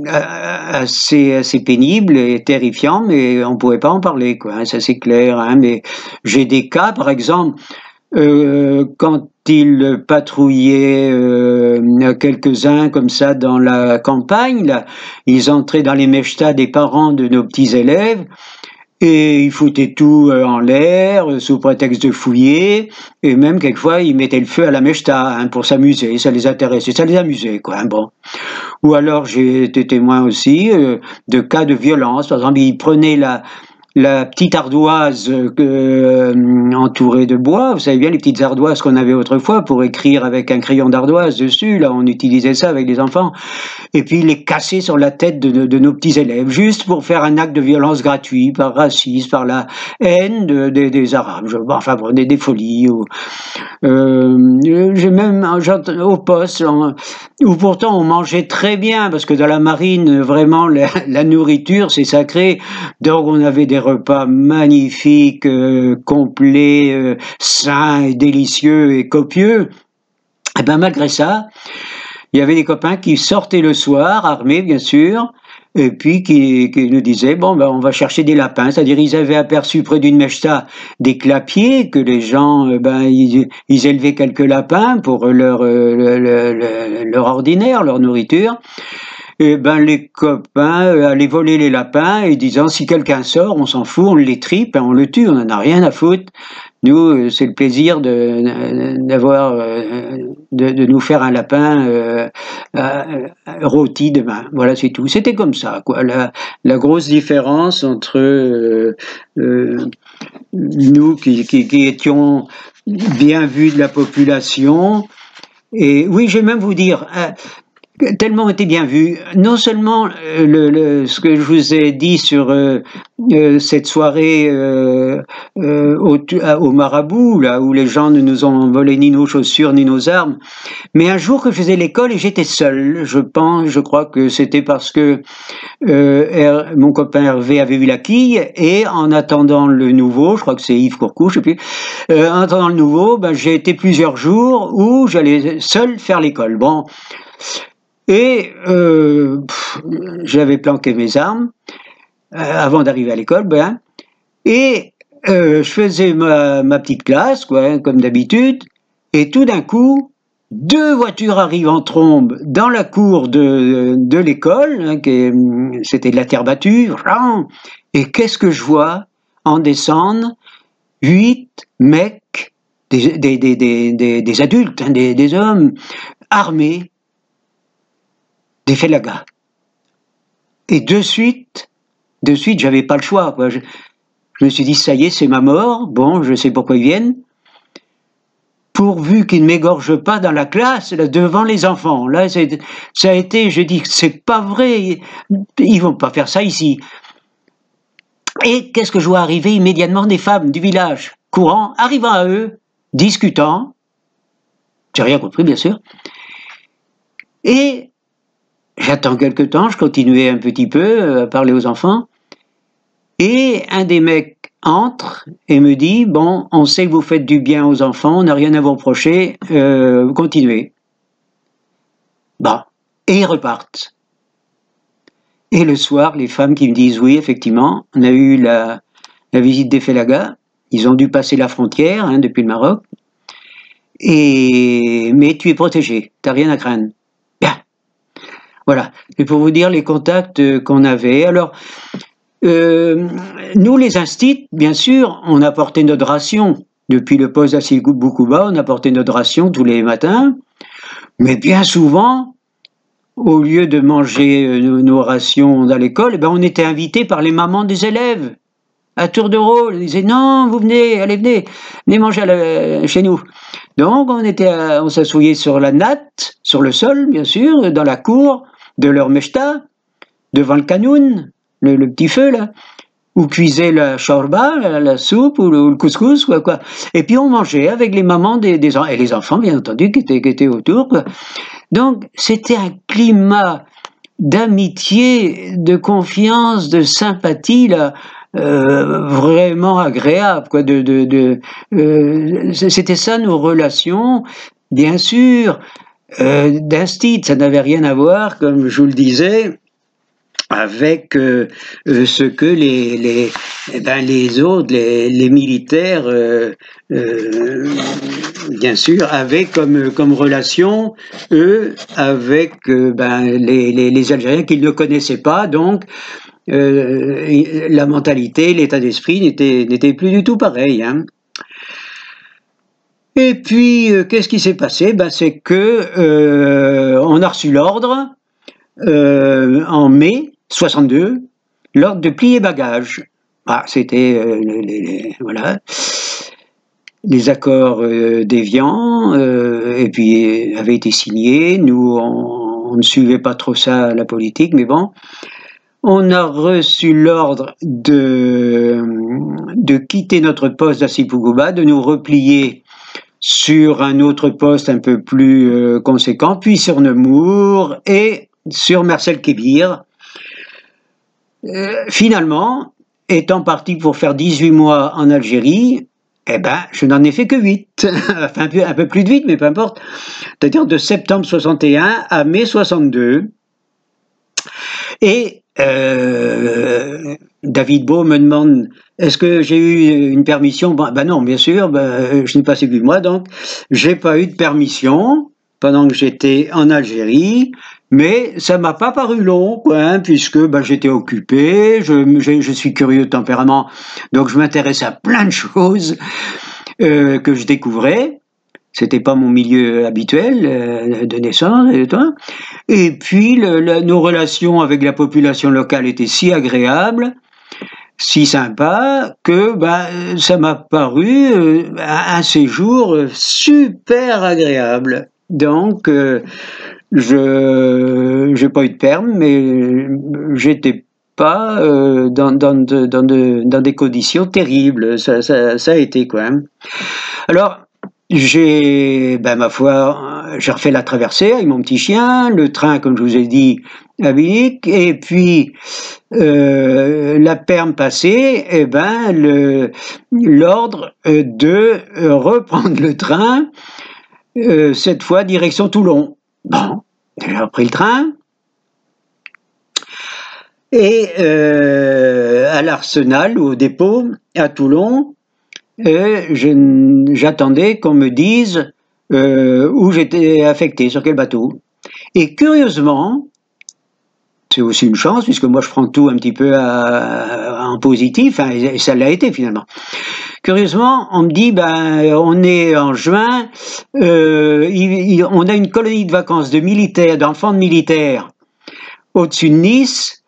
assez pénible et terrifiant, mais on pouvait pas en parler, quoi, hein, ça c'est clair, hein. Mais j'ai des cas, par exemple, quand ils patrouillaient quelques-uns comme ça dans la campagne, là, ils entraient dans les mechtas des parents de nos petits élèves, et ils foutaient tout en l'air, sous prétexte de fouiller, et même quelquefois ils mettaient le feu à la mechta, hein, pour s'amuser, ça les intéressait, ça les amusait, quoi, hein, bon. Ou alors j'ai été témoin aussi de cas de violence, par exemple ils prenaient la petite ardoise entourée de bois, vous savez bien les petites ardoises qu'on avait autrefois pour écrire avec un crayon d'ardoise dessus, là on utilisait ça avec les enfants, et puis les casser sur la tête de nos petits élèves, juste pour faire un acte de violence gratuit, par racisme, par la haine des Arabes, des folies. J'ai même au poste, où pourtant on mangeait très bien, parce que dans la marine, vraiment, la nourriture, c'est sacré, donc on avait des repas magnifiques, complets, sains et délicieux et copieux. Et malgré ça, il y avait des copains qui sortaient le soir, armés bien sûr, et puis qui nous disaient, on va chercher des lapins, c'est-à-dire ils avaient aperçu près d'une mechta des clapiers, que les gens, ils élevaient quelques lapins pour leur ordinaire, leur nourriture. Et les copains allaient voler les lapins et disant, si quelqu'un sort, on s'en fout, on les tripe, on le tue, on en a rien à foutre. Nous, c'est le plaisir de nous faire un lapin rôti demain. Voilà, c'est tout. C'était comme ça, quoi. La grosse différence entre nous qui étions bien vus de la population. Et oui, je vais même vous dire, tellement été bien vu. Non seulement ce que je vous ai dit sur cette soirée au Marabout, là où les gens ne nous ont volé ni nos chaussures ni nos armes, mais un jour que je faisais l'école et j'étais seul, je crois que c'était parce que mon copain Hervé avait eu la quille et en attendant le nouveau, je crois que c'est Yves Courcou, je sais plus, en attendant le nouveau, ben, j'ai été plusieurs jours où j'allais seul faire l'école. Bon. Et j'avais planqué mes armes avant d'arriver à l'école, ben, et je faisais ma petite classe, quoi, hein, comme d'habitude, et tout d'un coup, deux voitures arrivent en trombe dans la cour de l'école, hein, c'était de la terre battue, et qu'est-ce que je vois en descendre? 8 mecs, des adultes, hein, des hommes armés, des félagas. Et de suite, j'avais pas le choix, quoi. Je me suis dit, ça y est, c'est ma mort. Bon, je sais pourquoi ils viennent. Pourvu qu'ils ne m'égorgent pas dans la classe, là, devant les enfants. Là, ça a été, je dis, c'est pas vrai. Ils vont pas faire ça ici. Et qu'est-ce que je vois arriver immédiatement? Des femmes du village, courant, arrivant à eux, discutant. J'ai rien compris, bien sûr. Et j'attends quelque temps, je continuais un petit peu à parler aux enfants, et un des mecs entre et me dit, bon, on sait que vous faites du bien aux enfants, on n'a rien à vous reprocher, continuez. Bon, et ils repartent. Et le soir, les femmes qui me disent, oui, effectivement, on a eu la visite des félagas, ils ont dû passer la frontière, hein, depuis le Maroc, mais tu es protégé, tu n'as rien à craindre. Voilà, et pour vous dire les contacts qu'on avait. Alors, nous les instits, bien sûr, on apportait notre ration. Depuis le poste d'Assil-Boukouba, on apportait notre ration tous les matins. Mais bien souvent, au lieu de manger nos rations dans l'école, eh ben, on était invités par les mamans des élèves. À tour de rôle, ils disaient non, vous venez, allez, venez manger chez nous. Donc on s'asseyait sur la natte, sur le sol, bien sûr, dans la cour de leur mechta, devant le canoun, le petit feu là, où cuisait la shorba, la soupe ou le couscous, quoi. Et puis on mangeait avec les mamans et les enfants, bien entendu, qui étaient autour, quoi. Donc c'était un climat d'amitié, de confiance, de sympathie là. Vraiment agréable, quoi. C'était ça nos relations, bien sûr. D'instit, ça n'avait rien à voir, comme je vous le disais, avec ce que les autres, les militaires, bien sûr, avaient comme relation, eux, avec les Algériens qu'ils ne connaissaient pas, donc la mentalité, l'état d'esprit n'était plus du tout pareil, hein. Et puis, qu'est-ce qui s'est passé? Ben, c'est que on a reçu l'ordre en mai 62, l'ordre de plier bagages. Ah, c'était voilà, les accords d'Évian, et puis avaient été signés. Nous, on ne suivait pas trop ça, la politique, mais bon. On a reçu l'ordre de quitter notre poste d'Assil-Boukouba, de nous replier sur un autre poste un peu plus conséquent, puis sur Nemours et sur Marcel Kébir. Finalement, étant parti pour faire 18 mois en Algérie, eh ben, je n'en ai fait que 8. Enfin, un peu plus de 8, mais peu importe. C'est-à-dire de septembre 61 à mai 62. Et David Beau me demande, est-ce que j'ai eu une permission? Ben non, bien sûr, je n'ai pas suivi moi, donc j'ai pas eu de permission pendant que j'étais en Algérie, mais ça m'a pas paru long, quoi, hein, puisque j'étais occupé, je suis curieux de tempérament, donc je m'intéresse à plein de choses que je découvrais. C'était pas mon milieu habituel de naissance, et puis nos relations avec la population locale étaient si agréables, si sympas, que ça m'a paru un séjour super agréable. Donc Je n'ai pas eu de permis, mais j'étais pas dans des conditions terribles. Ça a été quoi. Hein. Alors, ma foi, j'ai refait la traversée avec mon petit chien, le train, comme je vous ai dit, à Munich, et puis la perme passée, et l'ordre de reprendre le train, cette fois direction Toulon. Bon, j'ai repris le train. Et à l'Arsenal, ou au dépôt, à Toulon, j'attendais qu'on me dise où j'étais affecté, sur quel bateau. Et curieusement, c'est aussi une chance, puisque moi je prends tout un petit peu en positif, hein, et ça l'a été finalement. Curieusement, on me dit, on est en juin, on a une colonie de vacances de militaires, d'enfants de militaires au-dessus de Nice.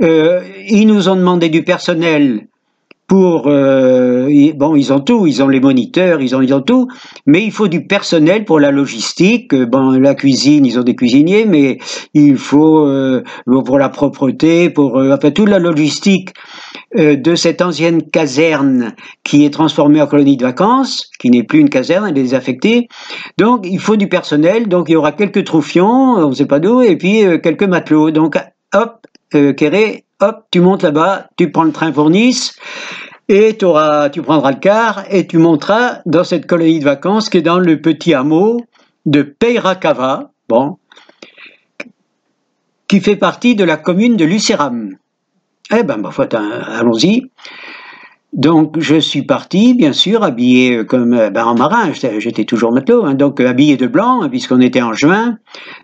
Ils nous ont demandé du personnel pour... ils ont tout, ils ont les moniteurs, ils ont tout, mais il faut du personnel pour la logistique. La cuisine, ils ont des cuisiniers, mais il faut pour la propreté, pour toute la logistique de cette ancienne caserne qui est transformée en colonie de vacances, qui n'est plus une caserne, elle est désaffectée. Donc, il faut du personnel, donc il y aura quelques troufions, on ne sait pas d'où, et puis quelques matelots. Donc, hop, Kéré, hop, tu montes là-bas, tu prends le train pour Nice, et tu prendras le car, et tu monteras dans cette colonie de vacances qui est dans le petit hameau de Peyrakava, qui fait partie de la commune de Lucéram. Ma foi, allons-y. Donc, je suis parti, bien sûr, habillé comme en marin, j'étais toujours matelot, hein, donc habillé de blanc, puisqu'on était en juin,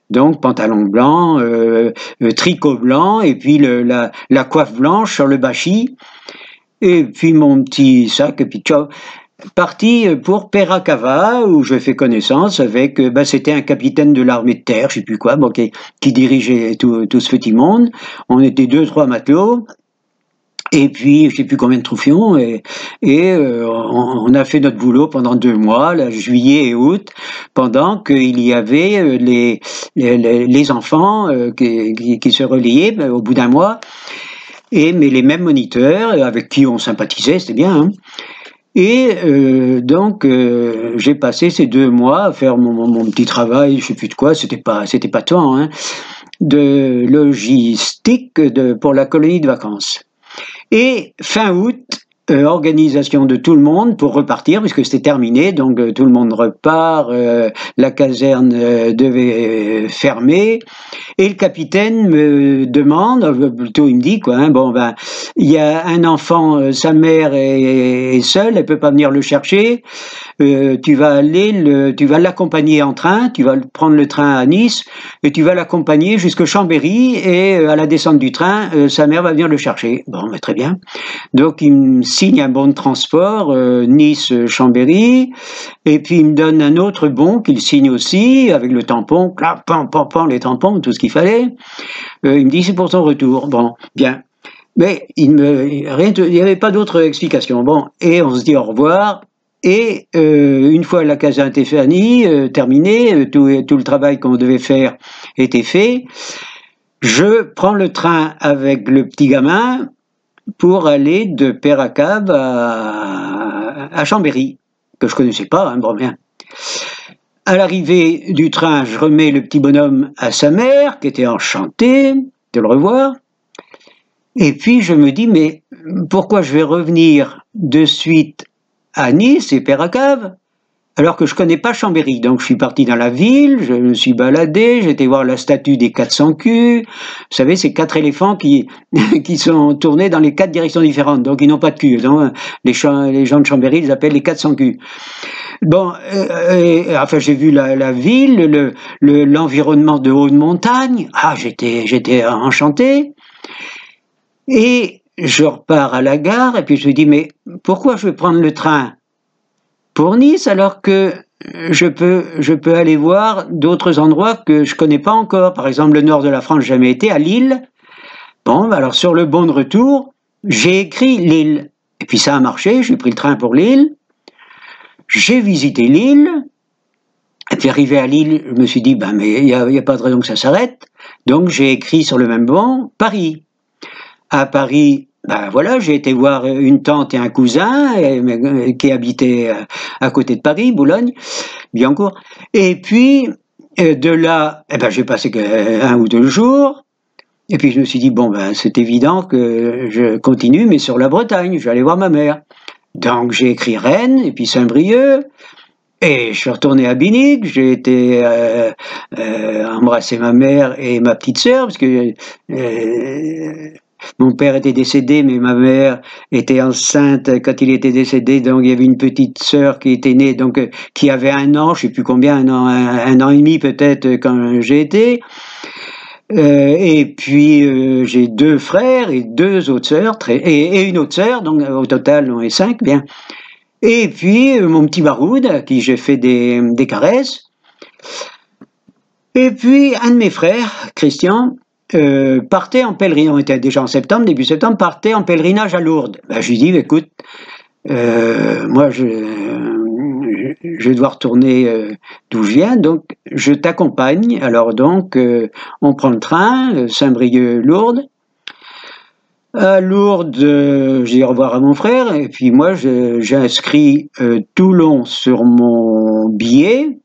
donc pantalon blanc, tricot blanc, et puis la coiffe blanche sur le bâchi, et puis mon petit sac, et puis ciao. Parti pour Peyrakava, où je fais connaissance avec, c'était un capitaine de l'armée de terre, je sais plus quoi, qui dirigeait tout ce petit monde. On était 2-3 matelots. Et puis, je sais plus combien de troufions, et on a fait notre boulot pendant 2 mois, là, juillet et août, pendant qu'il y avait les enfants qui se reliaient au bout d'un mois, mais les mêmes moniteurs avec qui on sympathisait, c'était bien. Hein. Et j'ai passé ces 2 mois à faire mon petit travail, je sais plus de quoi, c'était pas tant, hein, de logistique pour la colonie de vacances. Et fin août, organisation de tout le monde pour repartir, puisque c'était terminé, donc tout le monde repart, la caserne devait fermer, et le capitaine me demande, plutôt il me dit, il y a un enfant, sa mère est seule, elle peut pas venir le chercher, tu vas l'accompagner en train, tu vas prendre le train à Nice, et tu vas l'accompagner jusqu'à Chambéry, et à la descente du train, sa mère va venir le chercher. Très bien. Donc il me signe un bon de transport, Nice-Chambéry, et puis il me donne un autre bon qu'il signe aussi, avec le tampon, clap, les tampons, tout ce qu'il fallait. Il me dit c'est pour ton retour. Bien. Mais il n'y avait pas d'autre explication. Et on se dit au revoir. Et une fois la caserne était terminée, tout le travail qu'on devait faire était fait, je prends le train avec le petit gamin pour aller de Peyrakava à Chambéry, que je connaissais pas, bien. À l'arrivée du train, je remets le petit bonhomme à sa mère, qui était enchantée de le revoir. Et puis je me dis, mais pourquoi je vais revenir de suite à Nice et Peyrakava, alors que je connais pas Chambéry. Donc je suis parti dans la ville, je me suis baladé, j'ai été voir la statue des 400 culs. Vous savez, ces 4 éléphants qui sont tournés dans les 4 directions différentes, donc ils n'ont pas de cul. Donc, les gens de Chambéry les appellent les 400 culs. J'ai vu la ville, l'environnement de haute montagne. J'étais enchanté. Et je repars à la gare, et puis je me dis, mais pourquoi je vais prendre le train pour Nice alors que je peux aller voir d'autres endroits que je connais pas encore. Par exemple, le nord de la France, j'ai jamais été, à Lille. Alors sur le bon de retour, j'ai écrit Lille. Et puis ça a marché, j'ai pris le train pour Lille. J'ai visité Lille. Et puis arrivé à Lille, je me suis dit, ben mais il y a pas de raison que ça s'arrête. Donc j'ai écrit sur le même banc Paris. À Paris, ben voilà, j'ai été voir une tante et un cousin qui habitaient à côté de Paris, Boulogne, Billancourt. Et puis de là, eh ben j'ai passé un ou deux jours. Et puis je me suis dit, bon ben c'est évident que je continue, mais sur la Bretagne, je vais aller voir ma mère. Donc j'ai écrit Rennes et puis Saint-Brieuc. Et je suis retourné à Binic, j'ai été embrasser ma mère et ma petite sœur, parce que mon père était décédé, mais ma mère était enceinte quand il était décédé, donc il y avait une petite sœur qui était née, donc qui avait 1 an, je sais plus combien, un an et demi peut-être quand j'ai été. Et puis j'ai 2 frères et 2 autres sœurs, et une autre sœur, donc au total on est 5, bien. Et puis mon petit Baroud, à qui j'ai fait des caresses. Et puis un de mes frères, Christian, partait en pèlerinage, on était déjà en septembre, début septembre, partait en pèlerinage à Lourdes. Ben, je lui dis, écoute, moi je vais devoir retourner d'où je viens, donc je t'accompagne. Alors donc on prend le train, Saint-Brieuc-Lourdes. À Lourdes, je dis au revoir à mon frère, et puis moi j'ai inscrit Toulon sur mon billet,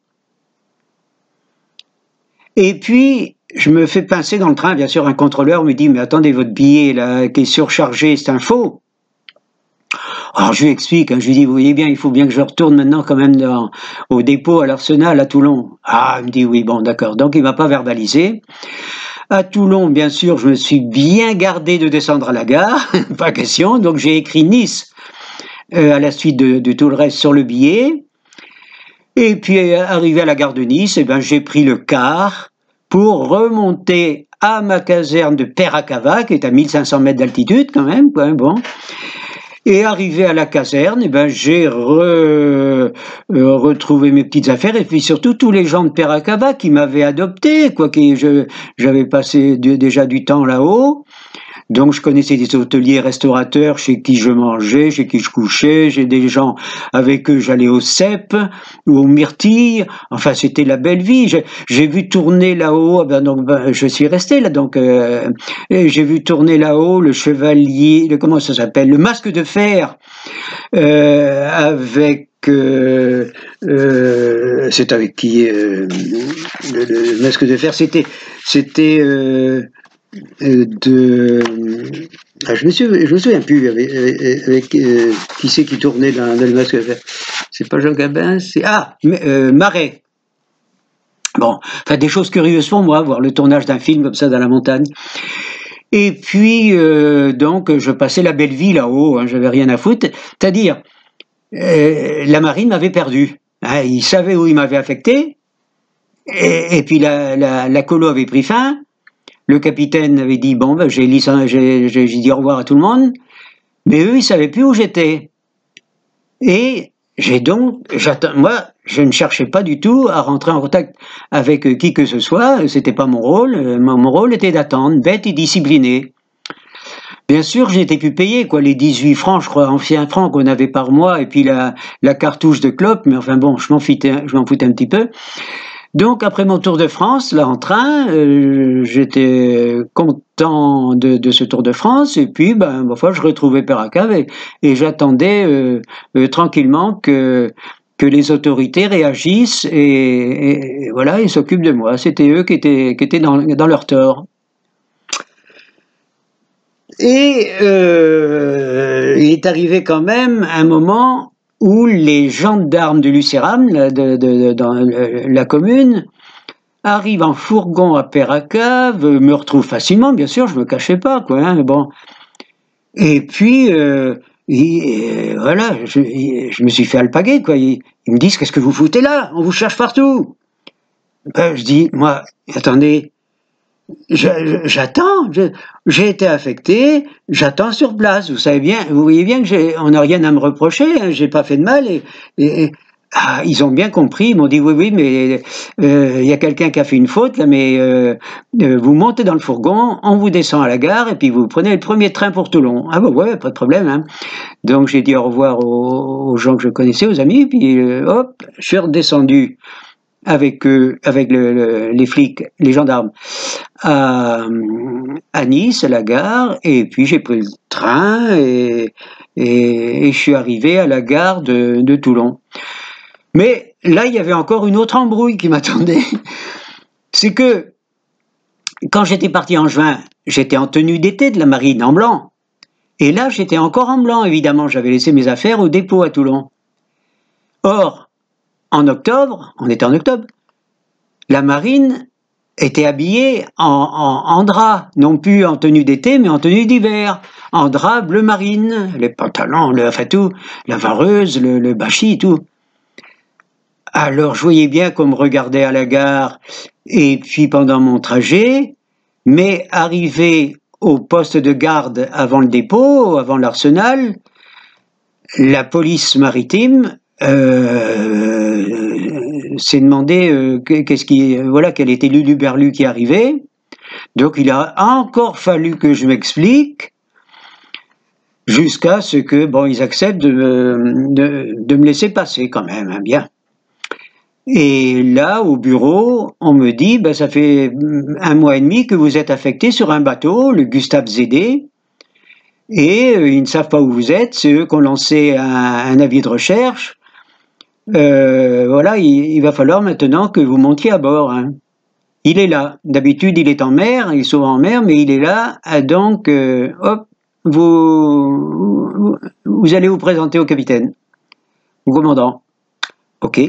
et puis je me fais pincer dans le train, bien sûr un contrôleur me dit, mais attendez, votre billet là, qui est surchargé, c'est un faux. Alors je lui explique, hein, je lui dis, vous voyez bien, il faut bien que je retourne maintenant quand même au dépôt, à l'Arsenal, à Toulon. Ah, il me dit, oui, bon, d'accord, donc il m'a pas verbalisé. À Toulon, bien sûr, je me suis bien gardé de descendre à la gare, pas question, donc j'ai écrit Nice à la suite de tout le reste sur le billet. Et puis, arrivé à la gare de Nice, eh ben, j'ai pris le car pour remonter à ma caserne de Peracava, qui est à 1500 mètres d'altitude quand même, quoi, bon. Et arrivé à la caserne, eh ben, j'ai retrouvé mes petites affaires, et puis surtout tous les gens de Peracaba qui m'avaient adopté, quoi, j'avais passé déjà du temps là-haut. Donc je connaissais des hôteliers restaurateurs chez qui je mangeais, chez qui je couchais, j'ai des gens avec eux j'allais au Cep ou au Myrtille, enfin c'était la belle vie. J'ai vu tourner là-haut, je suis resté là, donc j'ai vu tourner là-haut le chevalier, comment ça s'appelle, le masque de fer avec c'est avec qui le masque de fer, c'était je me souviens plus avec qui c'est qui tournait dans le masque de fer. C'est pas Jean Gabin, c'est Marais. Bon, enfin des choses curieuses pour moi, voir le tournage d'un film comme ça dans la montagne. Et puis donc je passais la belle vie là-haut, hein, j'avais rien à foutre. C'est-à-dire la marine m'avait perdu. Hein, ils savaient où ils m'avaient affecté. Et puis la colo avait pris fin. Le capitaine avait dit, bon, ben, j'ai dit au revoir à tout le monde, mais eux, ils savaient plus où j'étais. Et moi, je ne cherchais pas du tout à rentrer en contact avec qui que ce soit, c'était pas mon rôle. Mon rôle était d'attendre, bête et discipliné. Bien sûr, je n'étais plus payé, quoi, les 18 francs, je crois, anciens francs qu'on avait par mois, et puis la cartouche de clope, mais enfin bon, je m'en foutais un petit peu. Donc après mon Tour de France, là en train, j'étais content de ce Tour de France, et puis je retrouvais Peracave et j'attendais tranquillement que les autorités réagissent et voilà, ils s'occupent de moi. C'était eux qui étaient dans leur tort. Et il est arrivé quand même un moment où les gendarmes de Lucéram, dans la commune, arrivent en fourgon à Peracave, me retrouvent facilement, bien sûr, je me cachais pas, quoi. Hein, bon. Et puis, voilà, je me suis fait alpaguer, quoi. Ils me disent, qu'est-ce que vous foutez là? On vous cherche partout. Ben, je dis, moi, attendez, j'attends, j'ai été affecté, j'attends sur place. Vous voyez bien que on n'a rien à me reprocher, hein, j'ai pas fait de mal. Ils ont bien compris, ils m'ont dit oui, mais il y a quelqu'un qui a fait une faute là, mais vous montez dans le fourgon, on vous descend à la gare et puis vous prenez le premier train pour Toulon. Ah ouais, pas de problème. Hein. Donc j'ai dit au revoir aux gens que je connaissais, aux amis, puis hop, je suis redescendu avec eux, avec les flics, les gendarmes, à Nice, à la gare, et puis j'ai pris le train et je suis arrivé à la gare de Toulon. Mais là, il y avait encore une autre embrouille qui m'attendait. C'est que quand j'étais parti en juin, j'étais en tenue d'été de la marine, en blanc. Et là, j'étais encore en blanc, évidemment. J'avais laissé mes affaires au dépôt à Toulon. Or, en octobre, on était en octobre, la marine était habillée en drap, non plus en tenue d'été, mais en tenue d'hiver, en drap bleu marine, les pantalons, enfin tout, la vareuse, le bachy, tout. Alors, je voyais bien qu'on me regardait à la gare, et puis pendant mon trajet, mais arrivé au poste de garde avant le dépôt, avant l'arsenal, la police maritime s'est demandé quel était l'uluberlu qui arrivait. Donc il a encore fallu que je m'explique jusqu'à ce que ils acceptent de me laisser passer quand même, hein, bien. Et là, au bureau, on me dit, ça fait 1 mois et demi que vous êtes affecté sur un bateau, le Gustave Zédé, et ils ne savent pas où vous êtes, c'est eux qui ont lancé un avis de recherche. Voilà, il va falloir maintenant que vous montiez à bord. Hein. Il est là. D'habitude, il est en mer, il est souvent en mer, mais il est là. Donc, hop, vous allez vous présenter au capitaine, au commandant. Ok.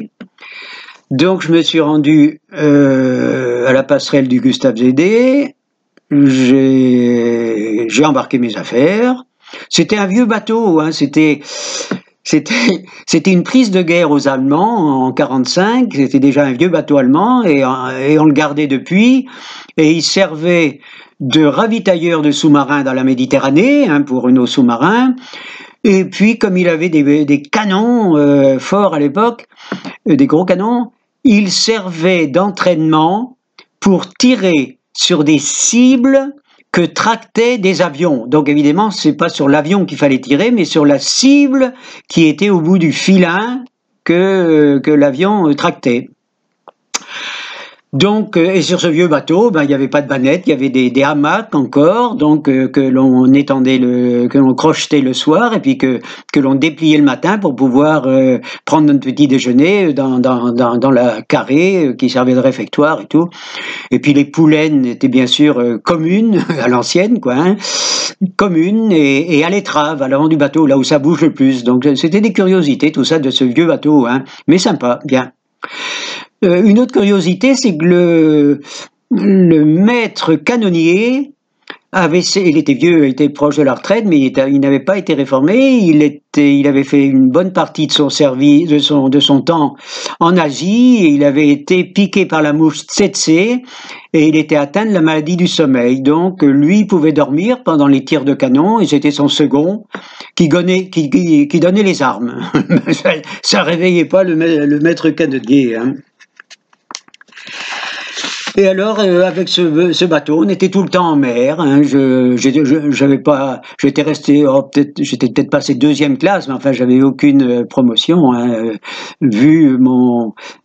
Donc, je me suis rendu à la passerelle du Gustave Zédé. J'ai embarqué mes affaires. C'était un vieux bateau, hein, c'était une prise de guerre aux Allemands en 1945, c'était déjà un vieux bateau allemand et on le gardait depuis, et il servait de ravitailleur de sous-marins dans la Méditerranée, hein, pour nos sous-marins, et puis comme il avait des canons forts à l'époque, des gros canons, il servait d'entraînement pour tirer sur des cibles que tractaient des avions. Donc évidemment, c'est pas sur l'avion qu'il fallait tirer, mais sur la cible qui était au bout du filin que l'avion tractait. Donc, et sur ce vieux bateau, il n'y avait pas de banette, il y avait des hamacs encore, donc que l'on étendait, que l'on crochetait le soir, et puis que l'on dépliait le matin pour pouvoir prendre notre petit déjeuner dans la carrée qui servait de réfectoire et tout. Et puis les poulaines étaient bien sûr communes à l'ancienne, quoi, hein, communes et à l'étrave, à l'avant du bateau, là où ça bouge le plus. Donc c'était des curiosités, tout ça de ce vieux bateau, hein, mais sympa, bien. Une autre curiosité, c'est que le maître canonnier il était vieux, il était proche de la retraite, mais il n'avait pas été réformé. Il avait fait une bonne partie de son service, de son temps en Asie. Et il avait été piqué par la mouche tsetse et il était atteint de la maladie du sommeil. Donc lui, il pouvait dormir pendant les tirs de canon et c'était son second qui donnait les armes. Ça réveillait pas le maître canonnier, hein. Et alors, avec ce bateau, on était tout le temps en mer. Hein, j'étais resté, j'étais peut-être passé 2e classe, mais enfin, j'avais aucune promotion, hein, vu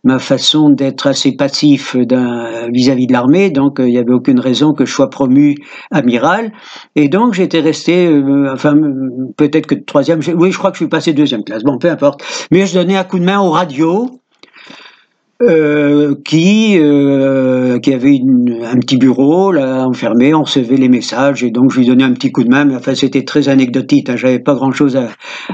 ma façon d'être assez passif vis-à-vis de l'armée. Donc, il n'y avait aucune raison que je sois promu amiral. Et donc, j'étais resté, peut-être que 3e. Oui, je crois que je suis passé 2e classe. Bon, peu importe. Mais je donnais un coup de main aux radios. Qui avait un petit bureau là enfermé, on recevait les messages et donc je lui donnais un petit coup de main, mais enfin c'était très anecdotique, hein, j'avais pas grand chose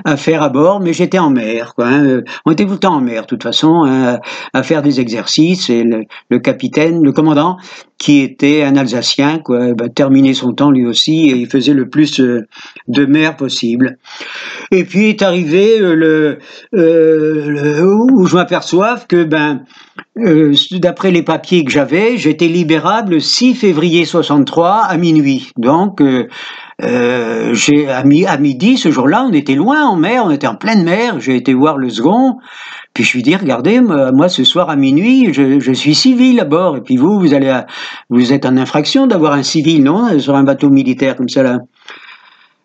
à faire à bord, mais j'étais en mer, quoi, hein, on était tout le temps en mer de toute façon, hein, à faire des exercices et le capitaine, le commandant qui était un Alsacien, quoi, terminait son temps lui aussi et il faisait le plus de mer possible. Et puis est arrivé où je m'aperçois que d'après les papiers que j'avais, j'étais libérable le 6 février 63 à minuit. Donc à midi ce jour-là, on était loin en mer, on était en pleine mer. J'ai été voir le second. Puis je lui dis, regardez, moi ce soir à minuit, je suis civil à bord. Et puis vous êtes en infraction d'avoir un civil, non, sur un bateau militaire comme ça là.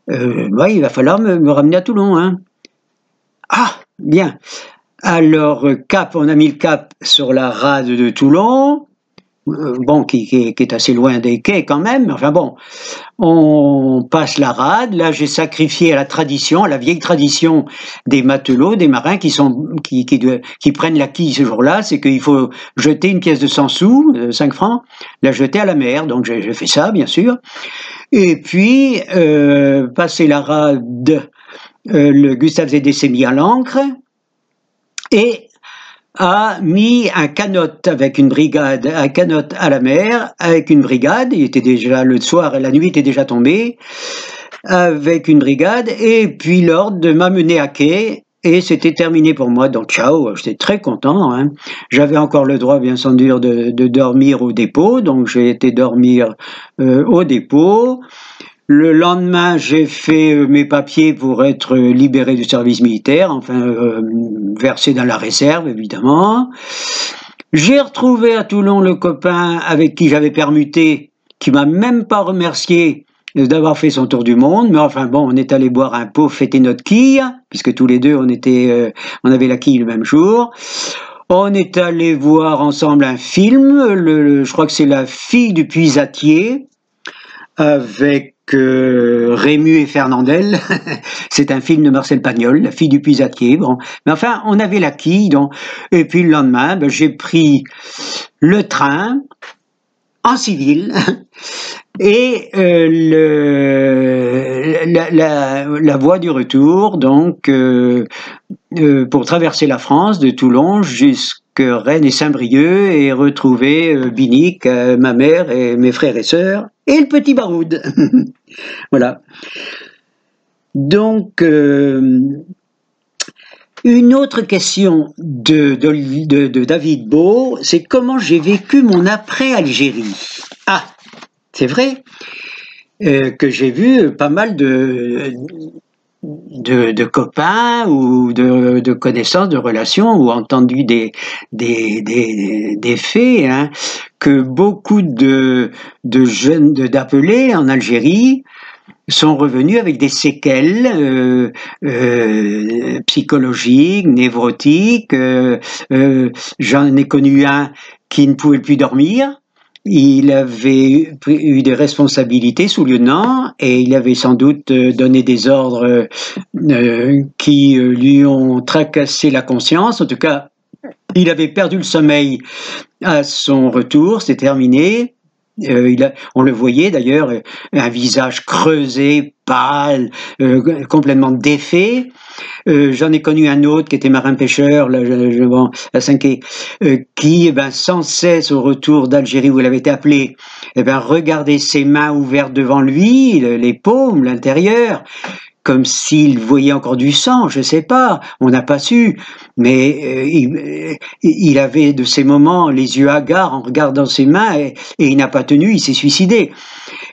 Il va falloir me ramener à Toulon, hein. Ah, bien. Alors, on a mis le cap sur la rade de Toulon, bon, qui est assez loin des quais quand même, enfin bon, on passe la rade, là j'ai sacrifié à la tradition, à la vieille tradition des matelots, des marins qui prennent la quille ce jour-là, c'est qu'il faut jeter une pièce de 100 sous, 5 francs, la jeter à la mer, donc j'ai fait ça bien sûr, et puis passer la rade, le Gustave Zédé s'est mis à l'ancre, et a mis un canot avec une brigade, un canot à la mer avec une brigade. Il était déjà le soir, la nuit était déjà tombée, avec une brigade, et puis l'ordre de m'amener à quai. Et c'était terminé pour moi, donc ciao, j'étais très content. Hein. J'avais encore le droit, bien sans dire, de dormir au dépôt, donc j'ai été dormir au dépôt. Le lendemain, j'ai fait mes papiers pour être libéré du service militaire, enfin versé dans la réserve, évidemment. J'ai retrouvé à Toulon le copain avec qui j'avais permuté, qui m'a même pas remercié d'avoir fait son tour du monde, mais enfin bon, on est allé boire un pot, fêter notre quille, puisque tous les deux on avait la quille le même jour. On est allé voir ensemble un film, je crois que c'est La fille du puisatier, avec Rému et Fernandel. C'est un film de Marcel Pagnol, La fille du puisatier. Bon. Mais enfin, on avait la quille. Donc. Et puis le lendemain, j'ai pris le train en civil et la voie du retour, donc pour traverser la France de Toulon jusqu'à Rennes et Saint-Brieuc et retrouver Binic, ma mère et mes frères et sœurs et le petit Baroud. Voilà. Donc, une autre question de David Beau, c'est comment j'ai vécu mon après-Algérie. Ah, c'est vrai que j'ai vu pas mal de copains ou de connaissances, de relations, ou entendu des faits, hein, que beaucoup de jeunes d'appelés en Algérie sont revenus avec des séquelles psychologiques, névrotiques. J'en ai connu un qui ne pouvait plus dormir. Il avait eu des responsabilités, sous-lieutenant, et il avait sans doute donné des ordres qui lui ont tracassé la conscience. En tout cas, il avait perdu le sommeil à son retour, c'est terminé. On le voyait d'ailleurs, un visage creusé, pâle, complètement défait. J'en ai connu un autre qui était marin-pêcheur, à Saint-Quay, qui, sans cesse au retour d'Algérie où il avait été appelé, regardait ses mains ouvertes devant lui, les paumes, l'intérieur, comme s'il voyait encore du sang, je sais pas, on n'a pas su, mais il avait de ces moments les yeux hagards en regardant ses mains et il n'a pas tenu, il s'est suicidé.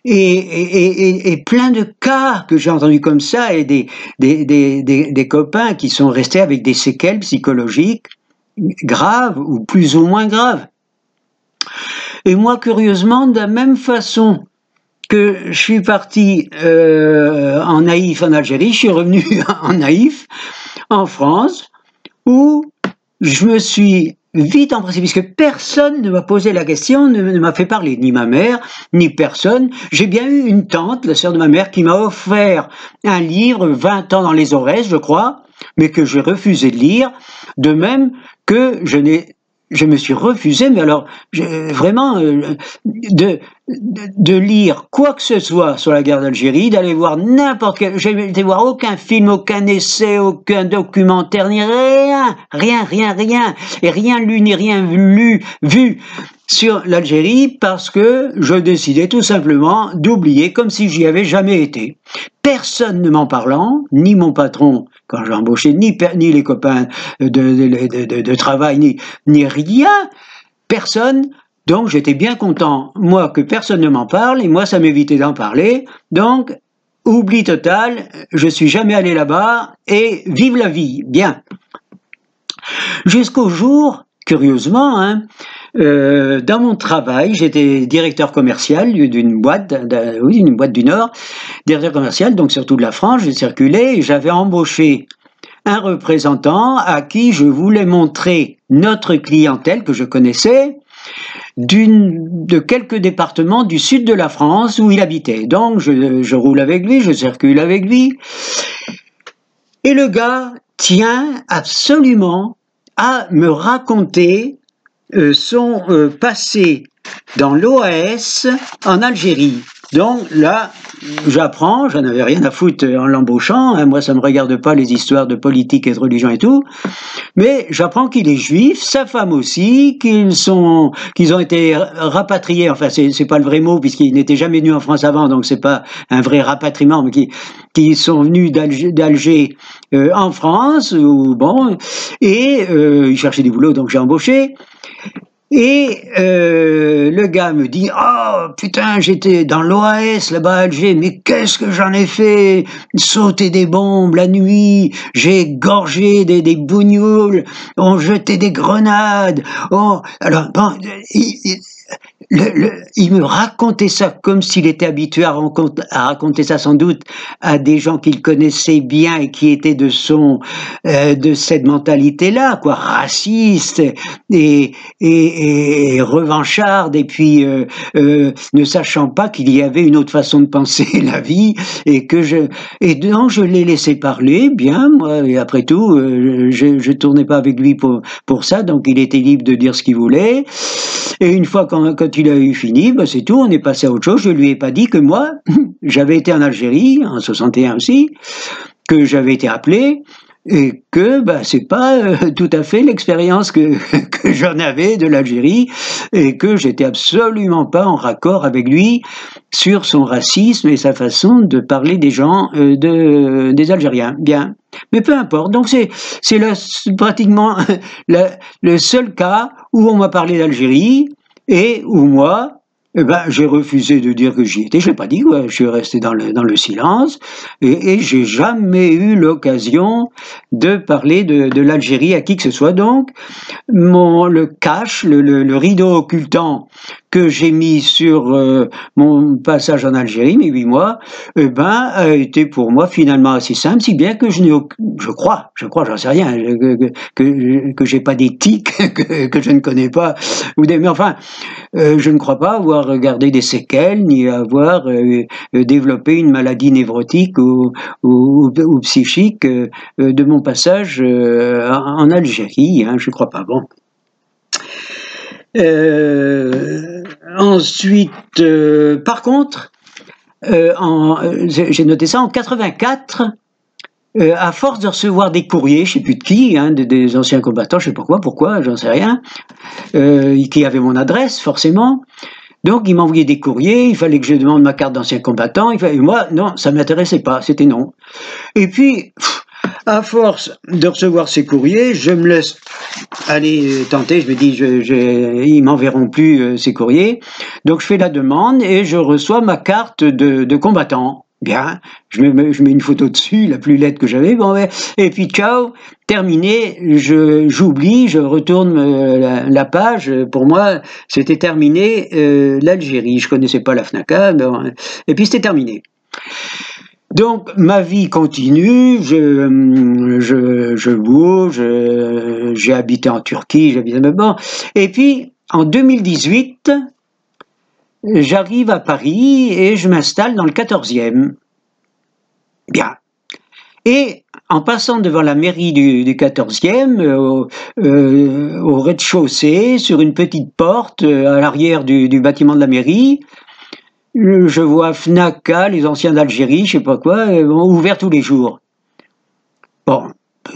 Et plein de cas que j'ai entendus comme ça et des copains qui sont restés avec des séquelles psychologiques graves ou plus ou moins graves. Et moi, curieusement, de la même façon que je suis parti en naïf en Algérie, je suis revenu en naïf en France, où je me suis vite empressé, puisque personne ne m'a posé la question, ne m'a fait parler, ni ma mère, ni personne. J'ai bien eu une tante, la sœur de ma mère, qui m'a offert un livre, 20 ans dans les Aurès, je crois, mais que j'ai refusé de lire, de même que je me suis refusé, mais alors vraiment de lire quoi que ce soit sur la guerre d'Algérie, d'aller voir n'importe quel, j'ai été voir aucun film, aucun essai, aucun documentaire, ni rien, et rien lu ni rien vu sur l'Algérie parce que je décidais tout simplement d'oublier comme si j'y avais jamais été. Personne ne m'en parlant, ni mon patron quand j'ai embauché, ni les copains de travail, ni rien, personne. Donc j'étais bien content, moi, que personne ne m'en parle, et moi ça m'évitait d'en parler. Donc, oubli total, je suis jamais allé là-bas, et vive la vie, bien. Jusqu'au jour, curieusement, hein, dans mon travail, j'étais directeur commercial d'une boîte du Nord, directeur commercial, donc surtout de la France, j'ai circulé, et j'avais embauché un représentant à qui je voulais montrer notre clientèle que je connaissais de quelques départements du sud de la France où il habitait. Donc je roule avec lui, je circule avec lui, et le gars tient absolument à me raconter son passé dans l'OAS en Algérie. Donc là, j'apprends, j'en avais rien à foutre en l'embauchant, hein, moi ça me regarde pas les histoires de politique et de religion et tout, mais j'apprends qu'il est juif, sa femme aussi, qu'ils ont été rapatriés, enfin c'est pas le vrai mot puisqu'ils n'étaient jamais venus en France avant, donc c'est pas un vrai rapatriement, mais qui sont venus d'Alger en France, et ils cherchaient du boulot, donc j'ai embauché. Et le gars me dit « Oh putain, j'étais dans l'OAS là-bas à Alger, mais qu'est-ce que j'en ai fait? Sauter des bombes la nuit, j'ai gorgé des bougnoules, on jetait des grenades. Oh, alors bon, il me racontait ça comme s'il était habitué à raconter ça sans doute à des gens qu'il connaissait bien et qui étaient de cette mentalité-là, quoi, raciste et revancharde, et puis ne sachant pas qu'il y avait une autre façon de penser la vie, et donc je l'ai laissé parler, bien, moi, et après tout, je tournais pas avec lui pour ça, donc il était libre de dire ce qu'il voulait. Et une fois quand il a eu fini, ben c'est tout, on est passé à autre chose. Je lui ai pas dit que moi, j'avais été en Algérie, en 61 aussi, que j'avais été appelé, et que c'est pas tout à fait l'expérience que j'en avais de l'Algérie, et que j'étais absolument pas en raccord avec lui sur son racisme et sa façon de parler des gens, des Algériens. Bien. Mais peu importe, donc c'est pratiquement le seul cas où on m'a parlé d'Algérie et où moi, j'ai refusé de dire que j'y étais, je l'ai pas dit, ouais, je suis resté dans le silence, et j'ai jamais eu l'occasion de parler de l'Algérie à qui que ce soit. Donc, le cache, le rideau occultant que j'ai mis sur mon passage en Algérie, mes 8 mois, a été pour moi finalement assez simple, si bien que je crois, j'en sais rien, que j'ai pas des tics que je ne connais pas, mais enfin, je ne crois pas avoir gardé des séquelles, ni avoir développé une maladie névrotique ou psychique de mon passage en Algérie, hein, je ne crois pas. Bon. Ensuite, par contre, j'ai noté ça en 84, à force de recevoir des courriers, je ne sais plus de qui, hein, des anciens combattants, je ne sais pas pourquoi, j'en sais rien, qui avaient mon adresse, forcément. Donc, ils m'envoyaient des courriers, il fallait que je demande ma carte d'ancien combattant, et moi, non, ça ne m'intéressait pas, c'était non. Et puis, à force de recevoir ces courriers, je me laisse aller tenter, je me dis, ils m'enverront plus ces courriers, donc je fais la demande et je reçois ma carte de combattant. Bien, je mets une photo dessus, la plus laide que j'avais, et puis ciao, terminé, j'oublie, je retourne la page, pour moi, c'était terminé, l'Algérie, je connaissais pas la FNACA, et puis c'était terminé. Donc, ma vie continue, je bouge, j'ai habité en Turquie, et puis, en 2018, j'arrive à Paris et je m'installe dans le 14e. Bien. Et en passant devant la mairie du 14e, au rez-de-chaussée, sur une petite porte à l'arrière du bâtiment de la mairie, je vois FNACA, les anciens d'Algérie, je sais pas quoi, ouvert tous les jours. Bon,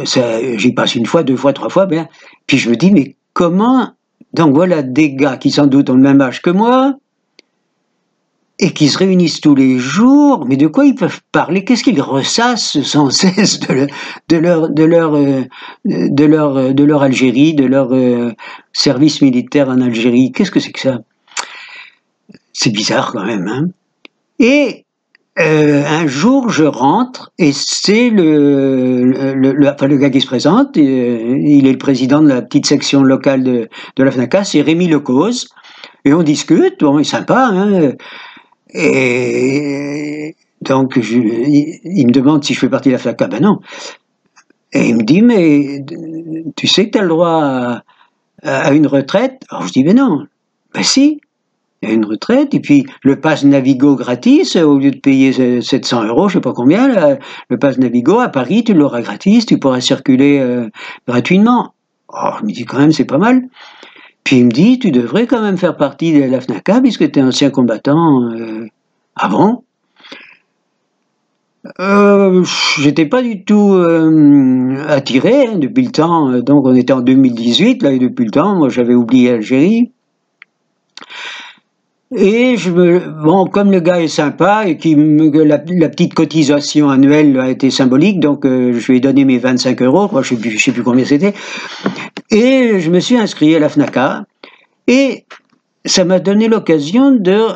j'y passe une fois, 2 fois, 3 fois, puis je me dis, mais comment... Donc voilà des gars qui sans doute ont le même âge que moi, et qui se réunissent tous les jours, mais de quoi ils peuvent parler? Qu'est-ce qu'ils ressassent sans cesse de leur Algérie, de leur service militaire en Algérie? Qu'est-ce que c'est que ça? C'est bizarre quand même, hein? Et un jour, je rentre et c'est le gars qui se présente, il est le président de la petite section locale de la FNACA, c'est Rémi Lecause, et on discute, bon, il est sympa, hein? Et donc, il me demande si je fais partie de la FNACA. Ben non. Et il me dit, mais tu sais que tu as le droit à une retraite? Alors je dis, mais non. Ben si, il y a une retraite, et puis le pass Navigo gratis, au lieu de payer 700 €, je sais pas combien, le pass Navigo à Paris, tu l'auras gratis, tu pourras circuler gratuitement. Oh, je me dis quand même, c'est pas mal. Puis il me dit, tu devrais quand même faire partie de la FNACA, puisque tu es ancien combattant. Ah bon? J'étais pas du tout attiré hein, depuis le temps. Donc on était en 2018, là, et depuis le temps, moi j'avais oublié Algérie. Et bon, comme le gars est sympa et la petite cotisation annuelle a été symbolique, donc je lui ai donné mes 25 €, quoi, je sais plus combien c'était. Et je me suis inscrit à la FNACA. Et ça m'a donné l'occasion de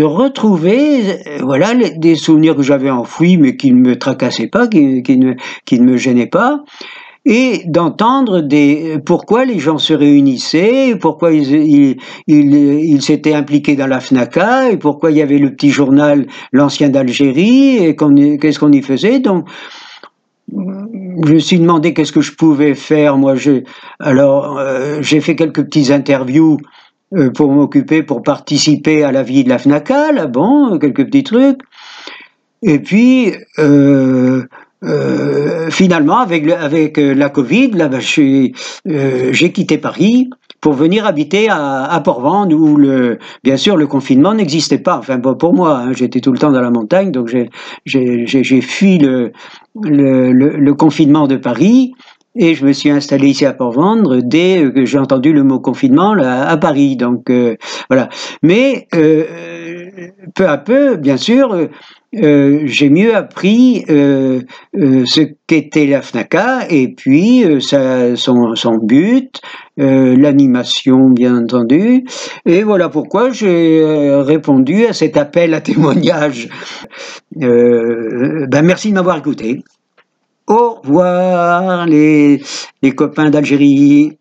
retrouver voilà, des souvenirs que j'avais enfouis, mais qui ne me tracassaient pas, qui ne me gênaient pas. Et d'entendre pourquoi les gens se réunissaient, pourquoi ils s'étaient impliqués dans la FNACA, et pourquoi il y avait le petit journal L'Ancien d'Algérie, et qu'est-ce qu'on y faisait. Donc, je me suis demandé qu'est-ce que je pouvais faire. Moi, j'ai fait quelques petites interviews pour m'occuper, pour participer à la vie de la FNACA, là, bon, quelques petits trucs. Et puis, finalement, avec la Covid, là, ben, j'ai quitté Paris pour venir habiter à Port-Vendre, où bien sûr le confinement n'existait pas. Enfin, bon, pour moi, hein, j'étais tout le temps dans la montagne, donc j'ai fui le confinement de Paris. Et je me suis installé ici à Port-Vendre dès que j'ai entendu le mot confinement là, à Paris. Donc voilà. Mais peu à peu, bien sûr, j'ai mieux appris ce qu'était la FNACA et puis son but, l'animation bien entendu. Et voilà pourquoi j'ai répondu à cet appel à témoignage. Merci de m'avoir écouté. Au revoir les copains d'Algérie.